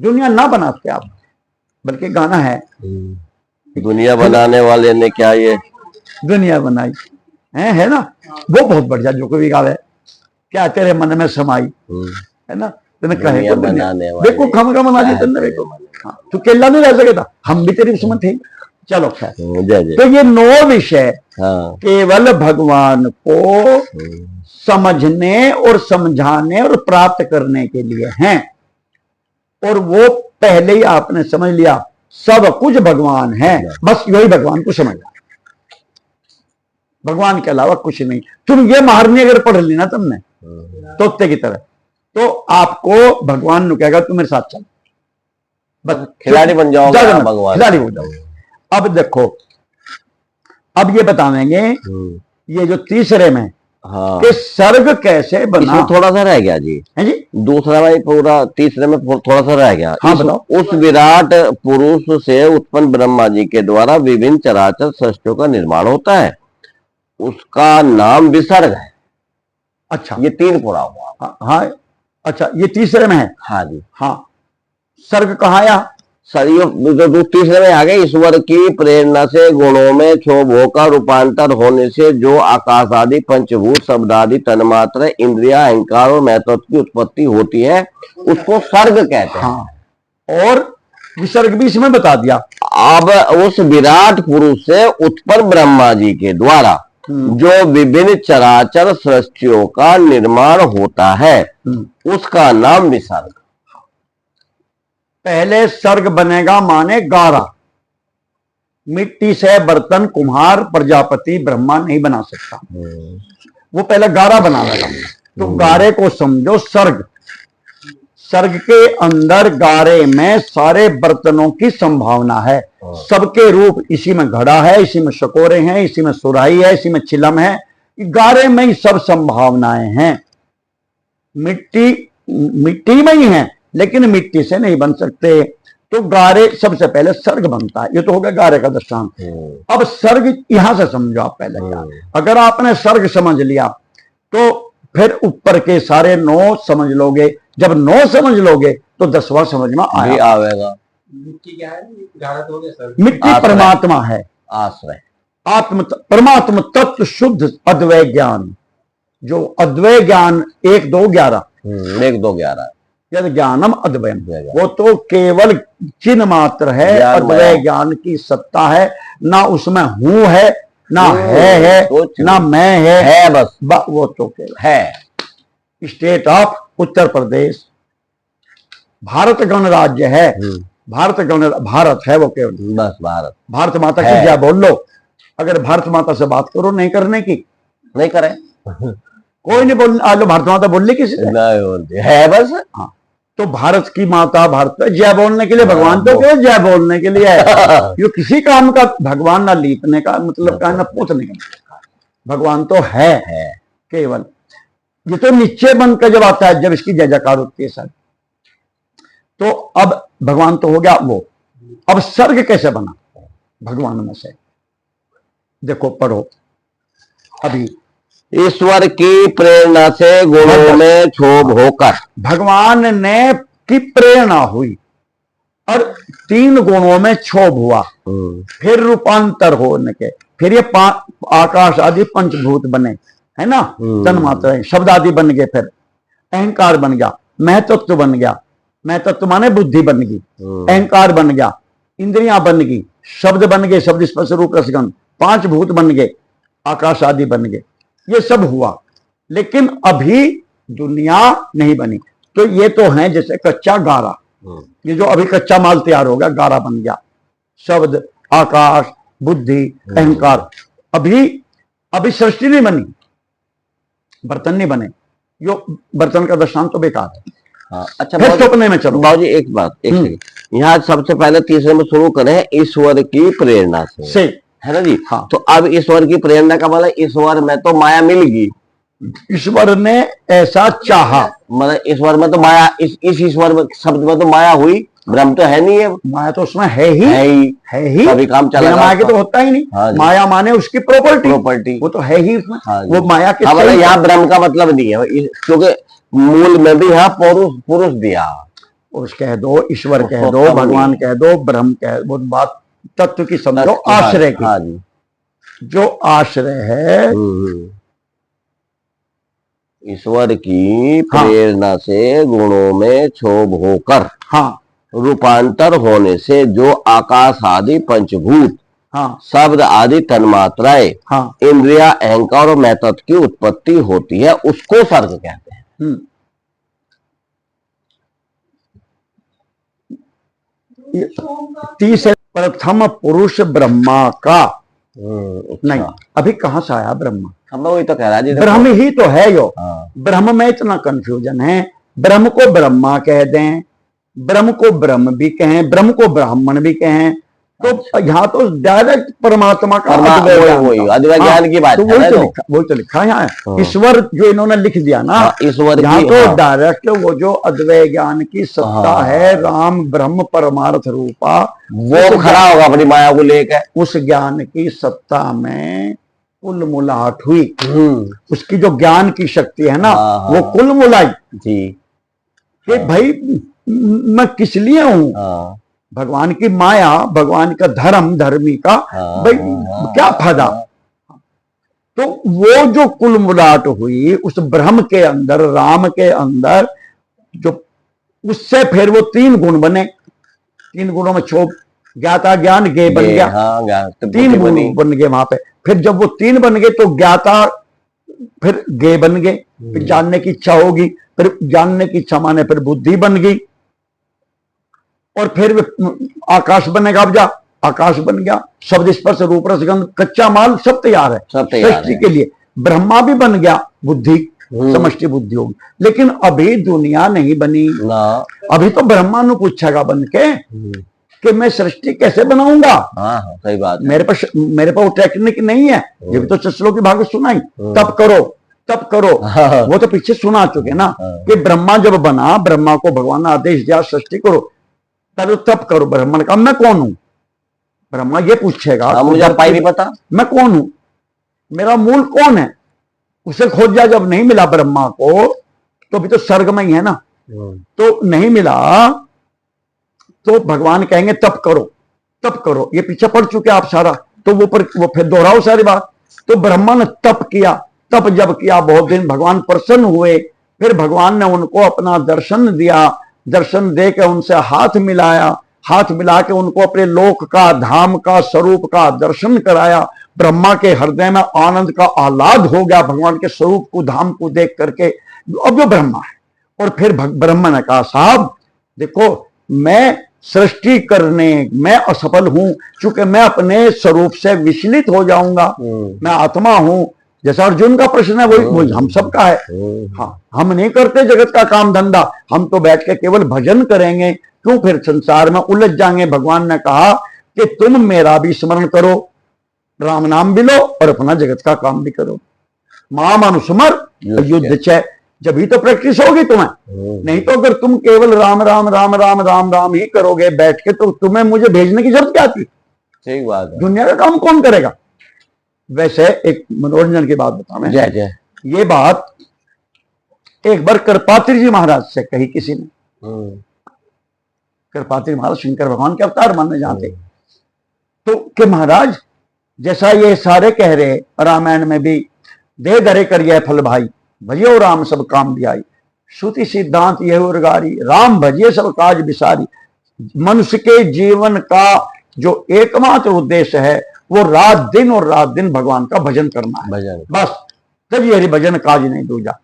दुनिया ना बनाते आप, बल्कि गाना है दुनिया बनाने वाले ने क्या ये दुनिया बनाई है ना, वो बहुत बढ़िया जो कभी गावे, क्या तेरे मन में समाई है ना, तेने कहे तो बनाने वाले देखो खम का मना दी तुमने देखो। हाँ, तो केला नहीं रह सके, हम भी तेरी उसमें थे। चलो खैर, तो ये 9 विषय केवल भगवान को समझने और समझाने और प्राप्त करने के लिए हैं, और वो पहले ही आपने समझ लिया सब कुछ भगवान है, बस यही भगवान को समझना, भगवान के अलावा कुछ नहीं। तुम ये महारनी अगर पढ़ ली ना तुमने तोते की तरह, तो आपको भगवान ने कहेगा तू मेरे साथ चल, बस खिलाड़ी बन जाओगे, भगवान खिलाड़ी हो जाओगे। अब देखो, अब ये बताएंगे ये जो तीसरे में कि सर्ग कैसे बना, थोड़ा सा रह गया जी, है जी, दूसरा में पूरा, तीसरे में थोड़ा सा रह गया। हाँ बताओ। उस विराट पुरुष से उत्पन्न ब्रह्मा जी के द्वारा विभिन्न चराचर सृष्टियों का निर्माण होता है, उसका नाम विसर्ग है। अच्छा, ये 3 पूरा हुआ। हाँ, अच्छा, ये तीसरे में है। हाँ जी, हाँ, सर्ग कहाँ आया? जो तीसरे में आ गए, ईश्वर की प्रेरणा से गुणों में क्षोभों का रूपांतर होने से जो आकाश आदि पंचभूत शब्द आदि तन्मात्र इंद्रिया अहंकार और महत्व की उत्पत्ति होती है, उसको सर्ग कहते हैं। हाँ, और विसर्ग भी इसमें बता दिया। अब उस विराट पुरुष से उत्पन्न ब्रह्मा जी के द्वारा जो विभिन्न चराचर सृष्टियों का निर्माण होता है, उसका नाम विसर्ग। पहले सर्ग बनेगा माने गारा, मिट्टी से बर्तन कुम्हार प्रजापति ब्रह्मा नहीं बना सकता, वो पहले गारा बना लेगा। तो गारे को समझो सर्ग, सर्ग के अंदर गारे में सारे बर्तनों की संभावना है, सबके रूप, इसी में घड़ा है, इसी में शकोरे हैं, इसी में सुराही है, इसी में चिलम है, गारे में ही सब संभावनाएं हैं। मिट्टी में ही है, लेकिन मिट्टी से नहीं बन सकते, तो गारे सबसे पहले सर्ग बनता है। ये तो हो गया गारे का दृष्टांत। अब सर्ग यहां से समझो आप पहले क्या, अगर आपने सर्ग समझ लिया तो फिर ऊपर के सारे 9 समझ लोगे, जब 9 समझ लोगे तो 10वां समझ में आएगा। मिट्टी क्या है? गारा तो हो गया सर। मिट्टी परमात्मा है, आश्रय, आत्म परमात्मा तत्व शुद्ध अद्वैय ज्ञान, जो अद्वैय ज्ञान 1 2 11 1 2 11 ज्ञानम अद्वयम, वो तो केवल चिन्ह मात्र है, अद्वैय ज्ञान की सत्ता है, ना उसमें हूं है, ना है ना मैं है बस वो तो केवल है। स्टेट ऑफ उत्तर प्रदेश भारत गणराज्य है, भारत है वो केवल, बस भारत माता की जय बोल लो। अगर भारत माता से बात करो नहीं करने की, नहीं करे, कोई नहीं बोल, आज भारत माता बोल ली किसी नहीं है बस। हाँ, तो भारत की माता, भारत जय बोलने के लिए, भगवान तो केवल जय बोलने के लिए है। ये किसी काम का भगवान ना लीपने का मतलब का, ना पोतने का, भगवान तो है केवल। ये तो नीचे बनकर जब आता है, जब इसकी जय जयकार होती है सर, तो अब भगवान तो हो गया वो। अब सर्ग कैसे बना? भगवान में से। देखो पढ़ो अभी, ईश्वर की प्रेरणा से गुणों में क्षोभ होकर, भगवान ने की प्रेरणा हुई और 3 गुणों में क्षोभ हुआ, फिर रूपांतर होने के, फिर ये आकाश आदि पंचभूत बने, है ना, तन मात्राएं, शब्द आदि बन गए, फिर अहंकार बन गया, महतत्व बन गया, महतत्व माने बुद्धि बन गई, अहंकार बन गया, इंद्रियां बन गई, शब्द बन गए, शब्द स्पर्श रूप रसगंध, 5 भूत बन गए, आकाश आदि बन गए, ये सब हुआ। लेकिन अभी दुनिया नहीं बनी। तो ये तो है जैसे कच्चा गारा, ये जो अभी कच्चा माल तैयार हो गया, गारा बन गया, शब्द, आकाश, बुद्धि, अहंकार। अभी सृष्टि नहीं बनी, बर्तन नहीं बने, यो बर्तन का दृष्टांत तो बेकार है। हाँ, अच्छा फिर सपने में चलो बाबूजी, एक बात, एक सेकंड, यहाँ सबसे पहले तीसरे में शुरू करें ईश्वर की प्रेरणा से, है ना जी। हाँ। तो अब ईश्वर की प्रेरणा का मतलब ईश्वर में तो माया मिल गई, ईश्वर ने ऐसा चाहा, मतलब ईश्वर में तो माया, इस ईश्वर में शब्द में तो माया हुई, ब्रह्म तो है नहीं है, माया तो उसमें है ही, अभी काम चला, माया के तो होता ही नहीं। हाँ, माया माने उसकी प्रॉपर्टी, वो तो है ही उसमें। हाँ, वो माया के मतलब यहाँ ब्रह्म का मतलब नहीं है, क्योंकि मूल में भी यहाँ पुरुष दिया, पुरुष कह दो, ईश्वर कह दो, भगवान कह दो, ब्रह्म कह दो, बात तत्व की समझो, आश्रय की। हाँ जी, जो आश्रय है ईश्वर की प्रेरणा से गुणों में क्षोभ होकर, हाँ, रूपांतर होने से जो आकाश आदि पंचभूत, हाँ, शब्द आदि तन्मात्राएं, हाँ, इंद्रिया, अहंकार और महतत्व की उत्पत्ति होती है, उसको सर्ग कहते हैं। तीसरे प्रथम पुरुष ब्रह्मा का नहीं, अभी कहां से आया ब्रह्मा? हम लोग वही तो कह रहा है, ब्रह्म ही तो है यो। हाँ। ब्रह्म में इतना कंफ्यूजन है, ब्रह्म को ब्रह्मा कह दें, ब्रह्म को ब्रह्म भी कहें, ब्रह्म को ब्राह्मण भी कहें, तो यहाँ तो डायरेक्ट परमात्मा का अद्वैत ज्ञान की बात है। वही तो लिखा है यहाँ, ईश्वर जो इन्होंने लिख दिया ना, ईश्वर यहाँ तो डायरेक्ट वो जो अद्वैत ज्ञान की सत्ता है, राम ब्रह्म परमार्थ रूपा, वो खड़ा होगा अपनी माया को लेकर, उस ज्ञान की सत्ता में कुल मुलाहट हुई। उसकी जो ज्ञान की शक्ति है ना, वो कुल मुलाई जी, कि भाई मैं किस लिए हूं, भगवान की माया, भगवान का धर्म, धर्मी का भाई क्या फायदा। तो वो जो कुल मुलाहट हुई उस ब्रह्म के अंदर, राम के अंदर, जो उससे फिर वो 3 गुण बने, 3 गुणों में क्षोभ, ज्ञाता ज्ञान गे बन गया, 3 गुण बन गए वहां पे। फिर जब वो 3 बन गए तो ज्ञाता फिर गे बन गए, फिर जानने की इच्छा होगी, फिर जानने की इच्छा माने फिर बुद्धि बन गई, और फिर आकाश बनेगा, अब जा आकाश बन गया, शब्द स्पर्श रूप रसगंध, कच्चा माल सब तैयार है सृष्टि के लिए। ब्रह्मा भी बन गया, बुद्धि, समष्टि बुद्धि होगी। लेकिन अभी दुनिया नहीं बनी, अभी तो ब्रह्मा ने पूछेगा बन के कि मैं सृष्टि कैसे बनाऊंगा। सही बात है। मेरे पास वो टेक्निक नहीं है। ये भी तो 6 श्लोक की भागवत सुनाई, तब करो वो तो पीछे सुना चुके ना, कि ब्रह्मा जब बना, ब्रह्मा को भगवान ने आदेश दिया सृष्टि करो, तब करो। ब्राह्मण का मैं कौन हूं? ब्रह्मा ये पूछेगा, मुझे पाई नहीं पता मैं कौन हूं, मेरा मूल कौन है। उसे खोजा, जब नहीं मिला ब्रह्मा को, तो अभी तो स्वर्ग में ही है ना, तो नहीं मिला, तो भगवान कहेंगे तब करो। ये पीछे पड़ चुके आप सारा, तो वो फिर दोहराओ सारी बात। तो ब्रह्मा ने तप किया, तप जब किया बहुत दिन, भगवान प्रसन्न हुए, फिर भगवान ने उनको अपना दर्शन दिया, दर्शन दे के उनसे हाथ मिला के उनको अपने लोक का, धाम का, स्वरूप का दर्शन कराया। ब्रह्मा के हृदय में आनंद का आह्लाद हो गया भगवान के स्वरूप को, धाम को देख करके, अब जो ब्रह्मा है। और फिर ब्रह्मा ने कहा, साहब देखो, मैं सृष्टि करने में असफल हूं, क्योंकि मैं अपने स्वरूप से विचलित हो जाऊंगा, मैं आत्मा हूं। जैसा अर्जुन का प्रश्न है, वही हम सबका है। हाँ, हम नहीं करते जगत का काम धंधा, हम तो बैठ के केवल भजन करेंगे, क्यों फिर संसार में उलझ जाएंगे। भगवान ने कहा कि तुम मेरा भी स्मरण करो, राम नाम भी लो और अपना जगत का काम भी करो। माम अनुस्मर युद्ध चय, जब ही तो प्रैक्टिस होगी तुम्हें। नहीं तो अगर तुम केवल राम राम राम राम राम राम ही करोगे बैठ के, तो तुम्हें मुझे भेजने की जरूरत क्या थी? सही बात है। दुनिया का काम कौन करेगा। वैसे एक मनोरंजन की बात बताऊं, जय जय। ये बात एक बार कृपात्री जी महाराज से कही किसी ने। कृपात्री महाराज शंकर भगवान के अवतार माने जाते। तो कि महाराज जैसा ये सारे कह रहे रामायण में भी, दे दरे करिए फल भाई, भजियो राम सब काम दियाई, श्रुति सिद्धांत यह उर्गारी, राम भजिए सब काज बिसारी। मनुष्य के जीवन का जो एकमात्र उद्देश्य है वो रात दिन भगवान का भजन करना है, भजन बस। जब ये हरि भजन काज नहीं दूजा।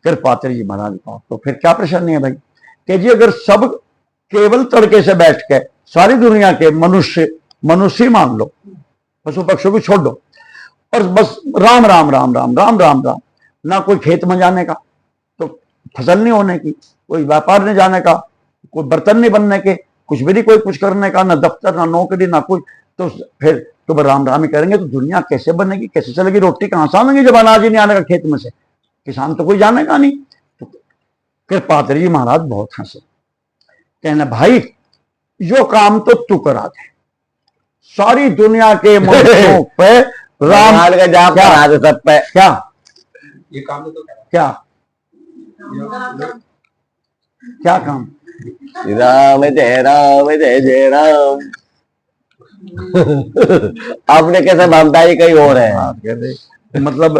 कृपात्री जी महाराज का तो फिर क्या प्रश्न है भाई कि जी अगर सब केवल तड़के से बैठ के सारी दुनिया के मनुष्य मान लो, पशु पक्षियों को छोड़ दो, और बस राम राम राम राम राम राम राम, ना कोई खेत में जाने का तो फसल नहीं होने की, कोई व्यापार नहीं जाने का, कोई बर्तन नहीं बनने के, कुछ भी नहीं कोई कुछ करने का, ना दफ्तर ना नौकरी ना कुछ, तो फिर तो राम राम ही करेंगे तो दुनिया कैसे बनेगी, कैसे चलेगी, रोटी कहां से आएंगे जब अनाज ही नहीं आने का खेत में से, किसान तो कोई जानेगा नहीं। तो कृपात्री जी महाराज बहुत हंसे, कहना भाई यो काम तो तू करा दे, सारी दुनिया के मनुष्यों पे राम का जाप करा दे सब पे। क्या ये काम तो क्या क्या काम। राम जय जय राम। आपने कैसे मानता ही कहीं और है। मतलब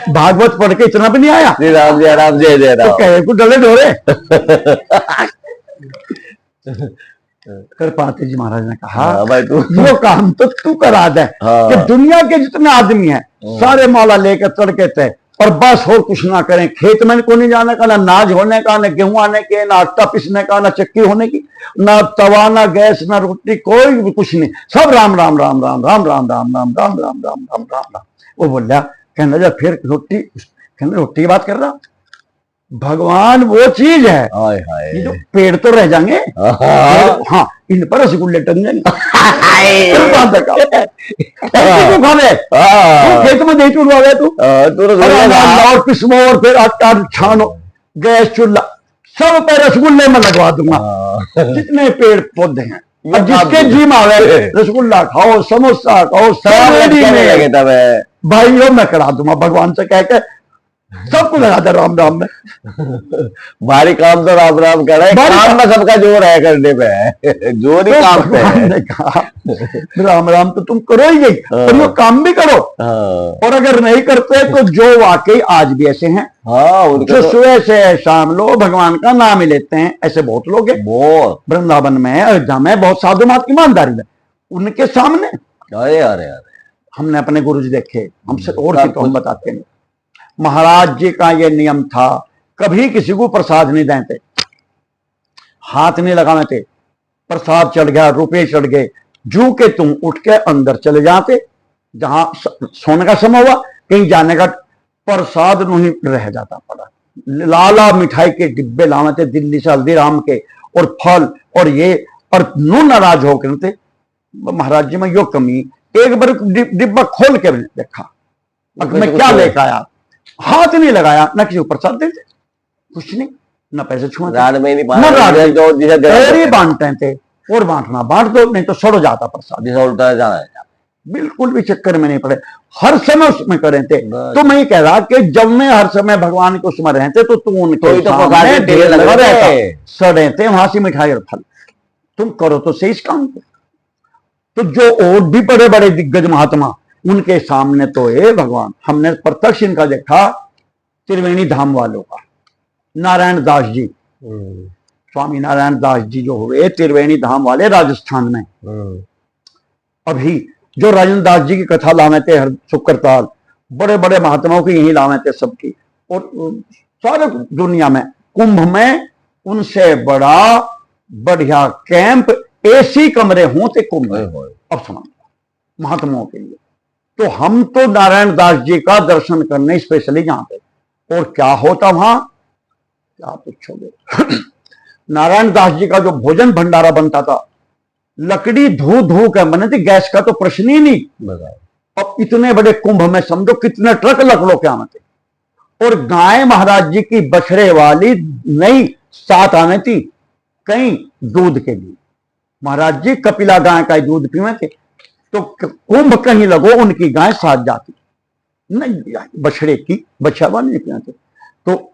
भागवत पढ़ के इतना भी नहीं आया। श्री राम जय जय राम। तो कहे को डले ढोरे। कृपात्री जी महाराज ने कहा भाई तू वो काम तो तू करा दे। कि दुनिया के जितने आदमी हैं सारे मौला लेकर तड़के थे और बस और कुछ ना करें, खेत में को नहीं जाने का, ना नाज होने का, ना गेहूं आने के, ना आटा पीसने का, ना चक्की होने की, ना तवा, ना गैस, ना रोटी, कोई भी कुछ नहीं, सब राम राम राम राम राम राम राम राम राम राम राम राम राम राम। वो बोला कहने लगा फिर रोटी, कहने रोटी की बात कर रहा, भगवान वो चीज है, हाय हाय ये जो पेड़ तो रह जाएंगे, हाँ इन पर रसगुल्ले टंग जाएंगे। खेत में दही चुड़वा गए तू, और पिसमो और फिर आटा छानो, गैस चूल्हा सब पे रसगुल्ले में लगवा दूंगा, जितने पेड़ पौधे हैं, और जिसके जी में आवे रसगुल्ला खाओ, समोसा खाओ, सब भाइयों मैं करा दूंगा। भगवान से कह के सबको लगा दे राम राम में। भारी काम तो राम राम कर रहे, काम में सबका जोर है करने पे, जोर ही तो काम पे भगवान ने कहा राम राम तो तुम करो ही नहीं, तुम लोग काम भी करो, और अगर नहीं करते तो जो वाकई आज भी ऐसे हैं, जो सुबह से शाम लोग भगवान का नाम ही लेते हैं, ऐसे बहुत लोग हैं। बहुत वृंदावन में, अयोध्या में बहुत साधु महात्मा ईमानदारी है, उनके सामने अरे अरे हमने अपने गुरु जी देखे, हमसे और किसी को हम बताते हैं। महाराज जी का ये नियम था, कभी किसी को प्रसाद नहीं देते, हाथ नहीं लगाते, प्रसाद चढ़ गया, रुपये चढ़ गए, जू के तुम उठ के अंदर चले जाते, जहां सोने का समय हुआ, कहीं जाने का प्रसाद नहीं रह जाता पड़ा। लाला मिठाई के डिब्बे लाते दिल्ली से हल्दीराम के, और फल और ये, और नू नाराज होकर महाराज जी में यो कमी, एक बार डिब्बा खोल के देखा, मैं क्या लेकर आया, हाथ नहीं लगाया, ना किसी को प्रसाद देते, कुछ नहीं, ना पैसे छुआते, बांटते थे, और बांटना बांट दो, नहीं तो सड़ो जाता प्रसाद, उल्टा जाना है। बिल्कुल भी चक्कर में नहीं पड़े, हर समय उसमें करे थे। तो मैं ये कह रहा कि जब मैं हर समय भगवान के उसमें रहते तो तुम उनके सामने ढेर लगा रहता, सड़े थे वहां से मिठाई और फल, तुम करो तो सही इस काम को। तो जो और भी बड़े बड़े दिग्गज महात्मा, उनके सामने तो ये भगवान, हमने प्रत्यक्ष इनका देखा, त्रिवेणी धाम वालों का, नारायण दास जी, स्वामी नारायण दास जी जो हुए त्रिवेणी धाम वाले राजस्थान में, अभी जो राजेंद्र दास जी की कथा लावे थे हर शुक्रताल, बड़े बड़े महात्माओं की यही लावे थे सबकी, और सारे दुनिया में कुंभ में उनसे बड़ा बढ़िया कैंप, एसी कमरे हों थे कुंभ में, अब समझ महात्माओं के लिए। तो हम तो नारायण दास जी का दर्शन करने स्पेशली जाते, और क्या होता वहां क्या पूछोगे। नारायण दास जी का जो भोजन भंडारा बनता था, लकड़ी धू धू के बने थी, गैस का तो प्रश्न ही नहीं। अब इतने बड़े कुंभ में समझो कितने ट्रक लकड़ों के आने थे, और गाय महाराज जी की बछड़े वाली नहीं साथ आने थी, कहीं दूध के लिए, महाराज जी कपिला गाय का दूध पीवे थे, तो कुंभ कहीं लगो उनकी गाय साथ जाती, नहीं बछड़े की बछावा नहीं पीते। तो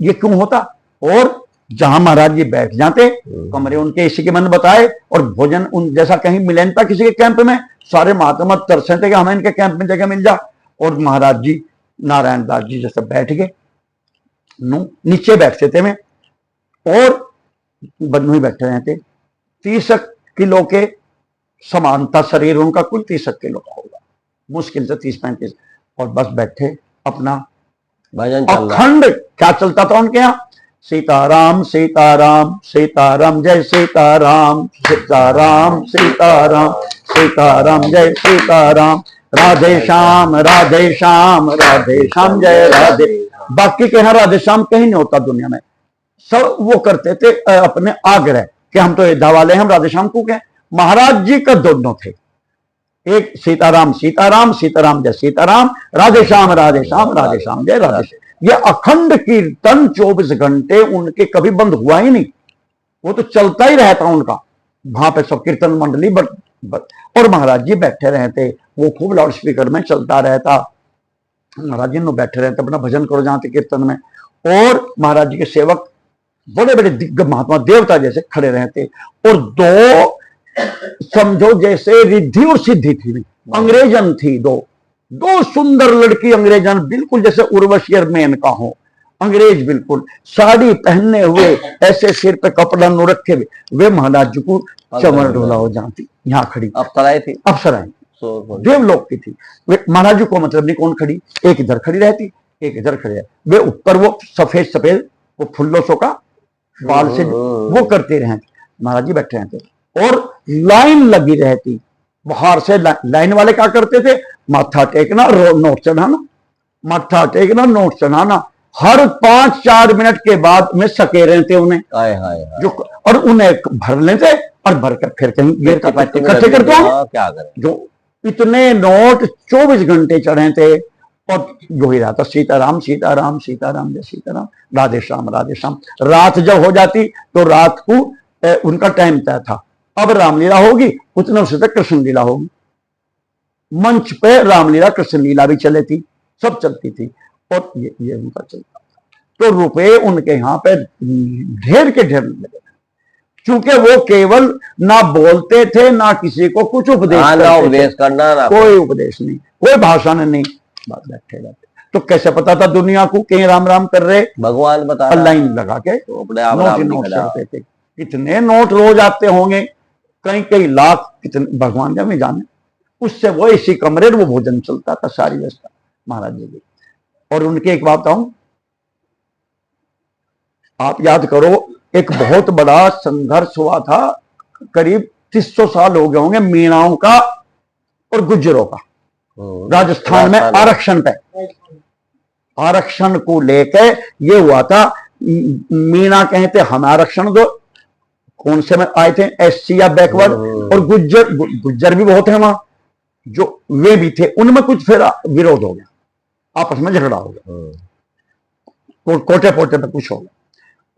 ये क्यों होता? और जहां महाराज जी बैठ जाते, कमरे उनके इसी के मन बताए, और भोजन उन जैसा कहीं मिले था किसी के कैंप में, सारे महात्मा तरसे थे कि हमें इनके कैंप में जगह मिल जा। और महाराज जी नारायण दास जी जैसे बैठ गए, नीचे बैठते थे में, और बदनू ही बैठे रहे थे। 30 किलो के समान था शरीर उनका, कुल 30 किलो का होगा, मुश्किल से 30-35, और बस बैठे अपना भजन चल रहा। अखंड क्या चलता था उनके यहाँ? सीताराम सीताराम सीताराम जय सीताराम, सीताराम सीताराम सीताराम जय सीताराम, राधे श्याम राधे श्याम राधे श्याम जय राधे। बाकी के यहाँ राधे श्याम कहीं नहीं होता दुनिया में। सब वो करते थे अपने आग्रह कि हम तो युद्धा वाले हैं, हम राधे श्याम को कहें। महाराज जी का दोनों थे, एक सीताराम सीताराम सीताराम जय सीताराम, राधे श्याम राधे श्याम राधे श्याम जय राधे श्याम। ये अखंड कीर्तन 24 घंटे उनके कभी बंद हुआ ही नहीं, वो तो चलता ही रहता उनका। वहां पे सब कीर्तन मंडली और महाराज जी बैठे रहते, वो खूब लाउड स्पीकर में चलता रहता। महाराज जी बैठे रहते, अपना भजन करो जाते कीर्तन में, और महाराज जी के सेवक बड़े बड़े दिग्गज महात्मा देवता जैसे खड़े रहते। और दो समझो जैसे रिद्धि और सिद्धि थी, अंग्रेजन थी, दो सुंदर लड़की अंग्रेजन, बिल्कुल जैसे उर्वशी और मेनका हो, अंग्रेज बिल्कुल साड़ी पहने हुए, ऐसे सिर पे कपड़ा नो रखे हुए, वे महाराज जी को चमर डोला हो जाती। यहाँ खड़ी अप्सराएं थी, अप्सराएं देवलोक की थी। वे महाराज जी को मतलब नहीं कौन खड़ी, एक इधर खड़ी रहती, एक इधर खड़ी रहती। वे ऊपर वो सफेद सफेद वो फुल्लो सो का बाल से वो करते रहे, महाराज जी बैठे रहते, और लाइन लगी रहती। बाहर से लाइन वाले क्या करते थे? माथा टेकना, नोट चढ़ाना, माथा टेकना, नोट चढ़ाना। हर 5-4 मिनट के बाद में सके रहते उन्हें, जो और उन्हें भर लेते, और भर कर फिर कहीं गिर का इकट्ठे करते हो। क्या करें, जो इतने नोट 24 घंटे चढ़े थे, और जो ही रहा था सीताराम सीताराम सीताराम जय सीताराम, राधे श्याम राधे श्याम। रात जब हो जाती तो रात को उनका टाइम तय था, अब रामलीला होगी, उतने उसे तक कृष्ण लीला होगी। मंच पे रामलीला कृष्ण लीला भी चले थी, सब चलती थी, और ये उनका चलता था। तो रुपए उनके यहाँ पे ढेर के ढेर लगे, क्योंकि वो केवल ना बोलते थे, ना किसी को कुछ उपदेश करना, ना कोई उपदेश नहीं, कोई भाषण नहीं, बात बैठे रहते। तो कैसे पता था दुनिया को कहीं राम राम कर रहे? भगवान बता, लाइन लगा के तो अपने आप राम नोट करते थे। कितने नोट रोज आते होंगे, कई लाख, कितने भगवान जब जाने। उससे वो इसी कमरे में वो भोजन चलता था, सारी व्यवस्था महाराज जी की। और उनके एक बात बताऊं, आप याद करो, एक बहुत बड़ा संघर्ष हुआ था, करीब 300 साल हो गए होंगे, मीणाओं का और गुज्जरों का, राजस्थान में आरक्षण पे, आरक्षण को लेकर ये हुआ था। मीणा कहते हम आरक्षण दो, कौन से में आए थे, एससी या बैकवर्ड, और गुज्जर भी बहुत है वहां, जो वे भी थे, उनमें कुछ फिर विरोध हो गया, आपस में झगड़ा हो गया, कोटे पोटे पे कुछ हो गया।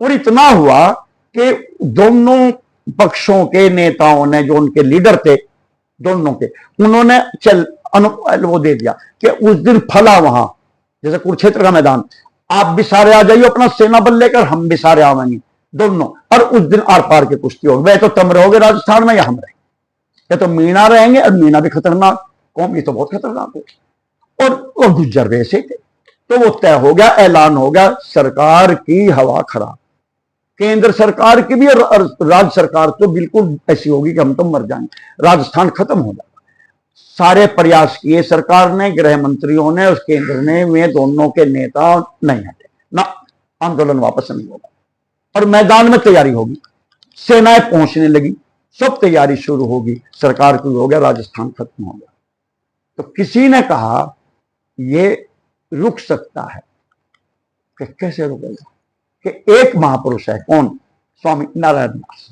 और इतना हुआ कि दोनों पक्षों के नेताओं ने, जो उनके लीडर थे दोनों के, उन्होंने वो दे दिया कि उस दिन फला वहां, जैसे कुरुक्षेत्र का मैदान, आप भी सारे आ जाइए अपना सेना बल लेकर, हम भी सारे आवेंगे दोनों, और उस दिन आर पार की कुश्ती होगी। वे तो तुम रहोगे राजस्थान में या हम रहेंगे, या तो मीणा रहेंगे, और मीणा भी खतरनाक कौम, ये तो बहुत खतरनाक है, और गुज्जर वैसे थे। तो वो तय हो गया, ऐलान हो गया, सरकार की हवा खराब, केंद्र सरकार की भी, और राज्य सरकार तो बिल्कुल ऐसी होगी कि हम तो मर जाएंगे, राजस्थान खत्म हो जाएगा। सारे प्रयास किए सरकार ने, गृह मंत्रियों ने, उस केंद्र ने, वे दोनों के नेता नहीं हटे ना, आंदोलन वापस नहीं होगा, और मैदान में तैयारी होगी, सेनाएं पहुंचने लगी, सब तैयारी शुरू होगी, सरकार को हो गया, राजस्थान खत्म हो गया। तो किसी ने कहा ये रुक सकता है, कि कैसे रुकेगा, कि एक महापुरुष है, कौन? स्वामी नारायण दास,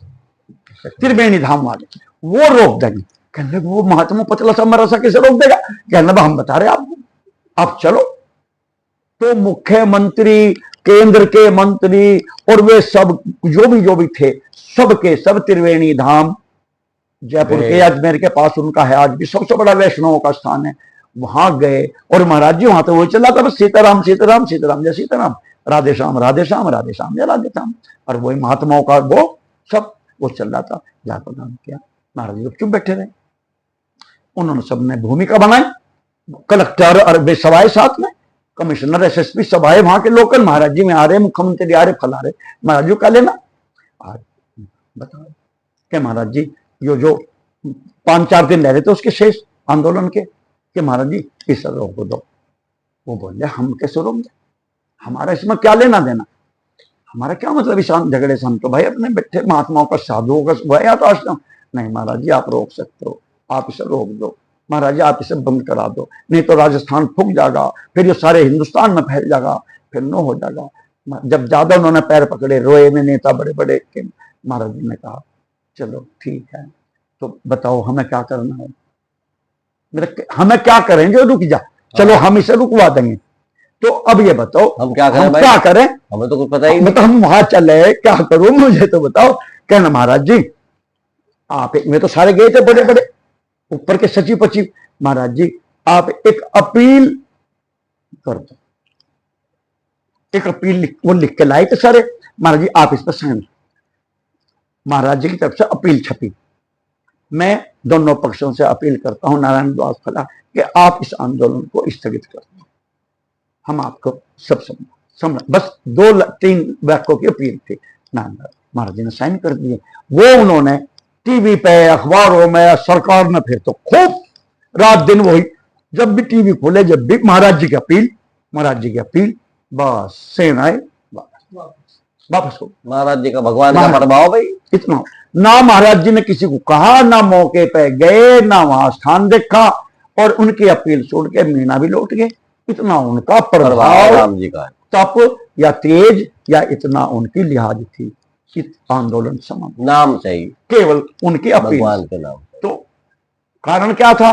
त्रिवेणी धाम वाले, वो रोक देंगे। कहने लगे वो महात्मा पतला सा मरा सा कैसे रोक देगा? कहने लगा हम बता रहे आपको, आप चलो। तो मुख्यमंत्री, केंद्र के मंत्री, और वे सब जो भी थे, सब के सब त्रिवेणी धाम जयपुर के गए। अजमेर के पास उनका है, आज भी सबसे बड़ा वैष्णव का स्थान है। वहां गए और महाराज जी वहां तो वो चला था बस सीताराम सीताराम सीताराम जय सीताराम, राधे श्याम राधे श्याम राधे श्याम जय राधे श्याम, और वही महात्माओं का वो सब वो चल रहा था। जाकर नाम किया, महाराज जी चुप बैठे रहे। उन्होंने सबने भूमिका बनाई, कलेक्टर और वे सभाए साथ में, कमिश्नर एसएसपी सभाए वहां के लोकल, महाराज जी में आ रहे, मुख्यमंत्री आ रहे, फला रहे, महाराज जी का लेना। आज बताओ कि महाराज जी जो 5-4 दिन रह रहे थे उसके शेष आंदोलन के, कि महाराज जी इस रोक को दो। वो बोले हम कैसे रोक दे, हमारा इसमें क्या लेना देना, हमारा क्या मतलब इस झगड़े से, हम तो भाई अपने बैठे महात्माओं का साधुओं का हुआ या तो आश्रम। नहीं महाराज जी आप रोक सकते हो, आप इसे रोक दो, महाराज जी आप इसे बंद करा दो, नहीं तो राजस्थान फूक जाएगा, फिर ये सारे हिंदुस्तान में फैल जाएगा, फिर नो हो जाएगा। जब ज्यादा उन्होंने पैर पकड़े, रोए में नेता बड़े बड़े के, महाराज जी ने कहा चलो ठीक है, तो बताओ हमें क्या करना है, हमें क्या करेंगे, रुक जा, चलो हम इसे रुकवा देंगे। तो अब ये बताओ हम क्या करें हम भाई? क्या करें, हमें तो कुछ पता ही नहीं। मतलब हम वहां चले, क्या करूं मुझे तो बताओ। कहना महाराज जी आप में तो सारे गए थे बड़े बड़े ऊपर के सचिव पचिव, महाराज जी आप एक अपील कर दो, एक अपील वो लिख के लाए थे सारे, महाराज जी आप इस पर साइन। महाराज जी की तरफ से अपील छपी। मैं दोनों पक्षों से अपील करता हूं नारायण दास फला कि आप इस आंदोलन को स्थगित कर दो, हम आपको सब समझ बस 2-3 वाक्यों की अपील थी। महाराज जी ने साइन कर दिए। वो उन्होंने टीवी पे अखबारों में सरकार ने फिर तो खूब रात दिन वही, जब भी टीवी खोले जब भी महाराज जी की अपील, महाराज जी की अपील, बस सेनाएं वापस हो। महाराज जी का भगवान का प्रभाव भाई इतना ना महाराज जी ने किसी को कहा, ना मौके पे गए, ना वहां स्थान देखा, और उनकी अपील छोड़ के मीना भी लौट गए। इतना उनका प्रभाव राम जी का है। तप या तेज या इतना उनकी लिहाज थी, इस आंदोलन समाप्त नाम चाहिए, केवल उनकी अपील। भगवान के नाम। तो कारण क्या था,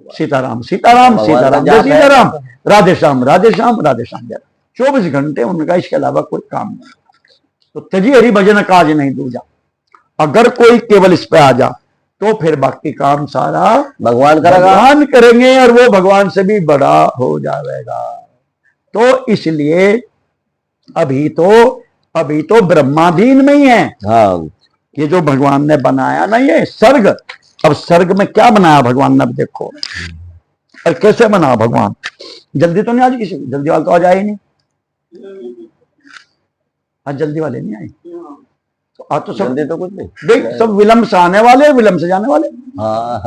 सीताराम सीताराम भगवान सीताराम का जय जाप है। सीताराम राधे श्याम राधे श्याम राधे श्याम जय। 24 घंटे उनका इसके अलावा कोई काम नहीं। तो तजी हरि भजन काज नहीं दूजा, अगर कोई केवल इस पे आ जा तो फिर बाकी काम सारा भगवान करेगा। भगवान करेंगे, और वो भगवान से भी बड़ा हो जाएगा। तो इसलिए अभी तो ब्रह्माधीन में ही है। हाँ ये जो भगवान ने बनाया ना ये स्वर्ग, अब स्वर्ग में क्या बनाया भगवान ने, अब देखो और कैसे बनाया भगवान। जल्दी तो नहीं आज किसी, जल्दी वाले तो आज आए नहीं, आज जल्दी वाले नहीं आए, तो आज तो सब जल्दी तो कुछ नहीं, देख सब विलंब से आने वाले, विलंब से जाने वाले। हाँ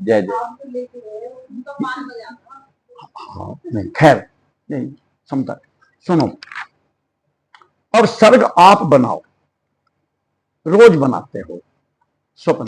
जय जय। हाँ नहीं खैर नहीं समझा, सुनो और स्वर्ग आप बनाओ, रोज बनाते हो स्वप्न।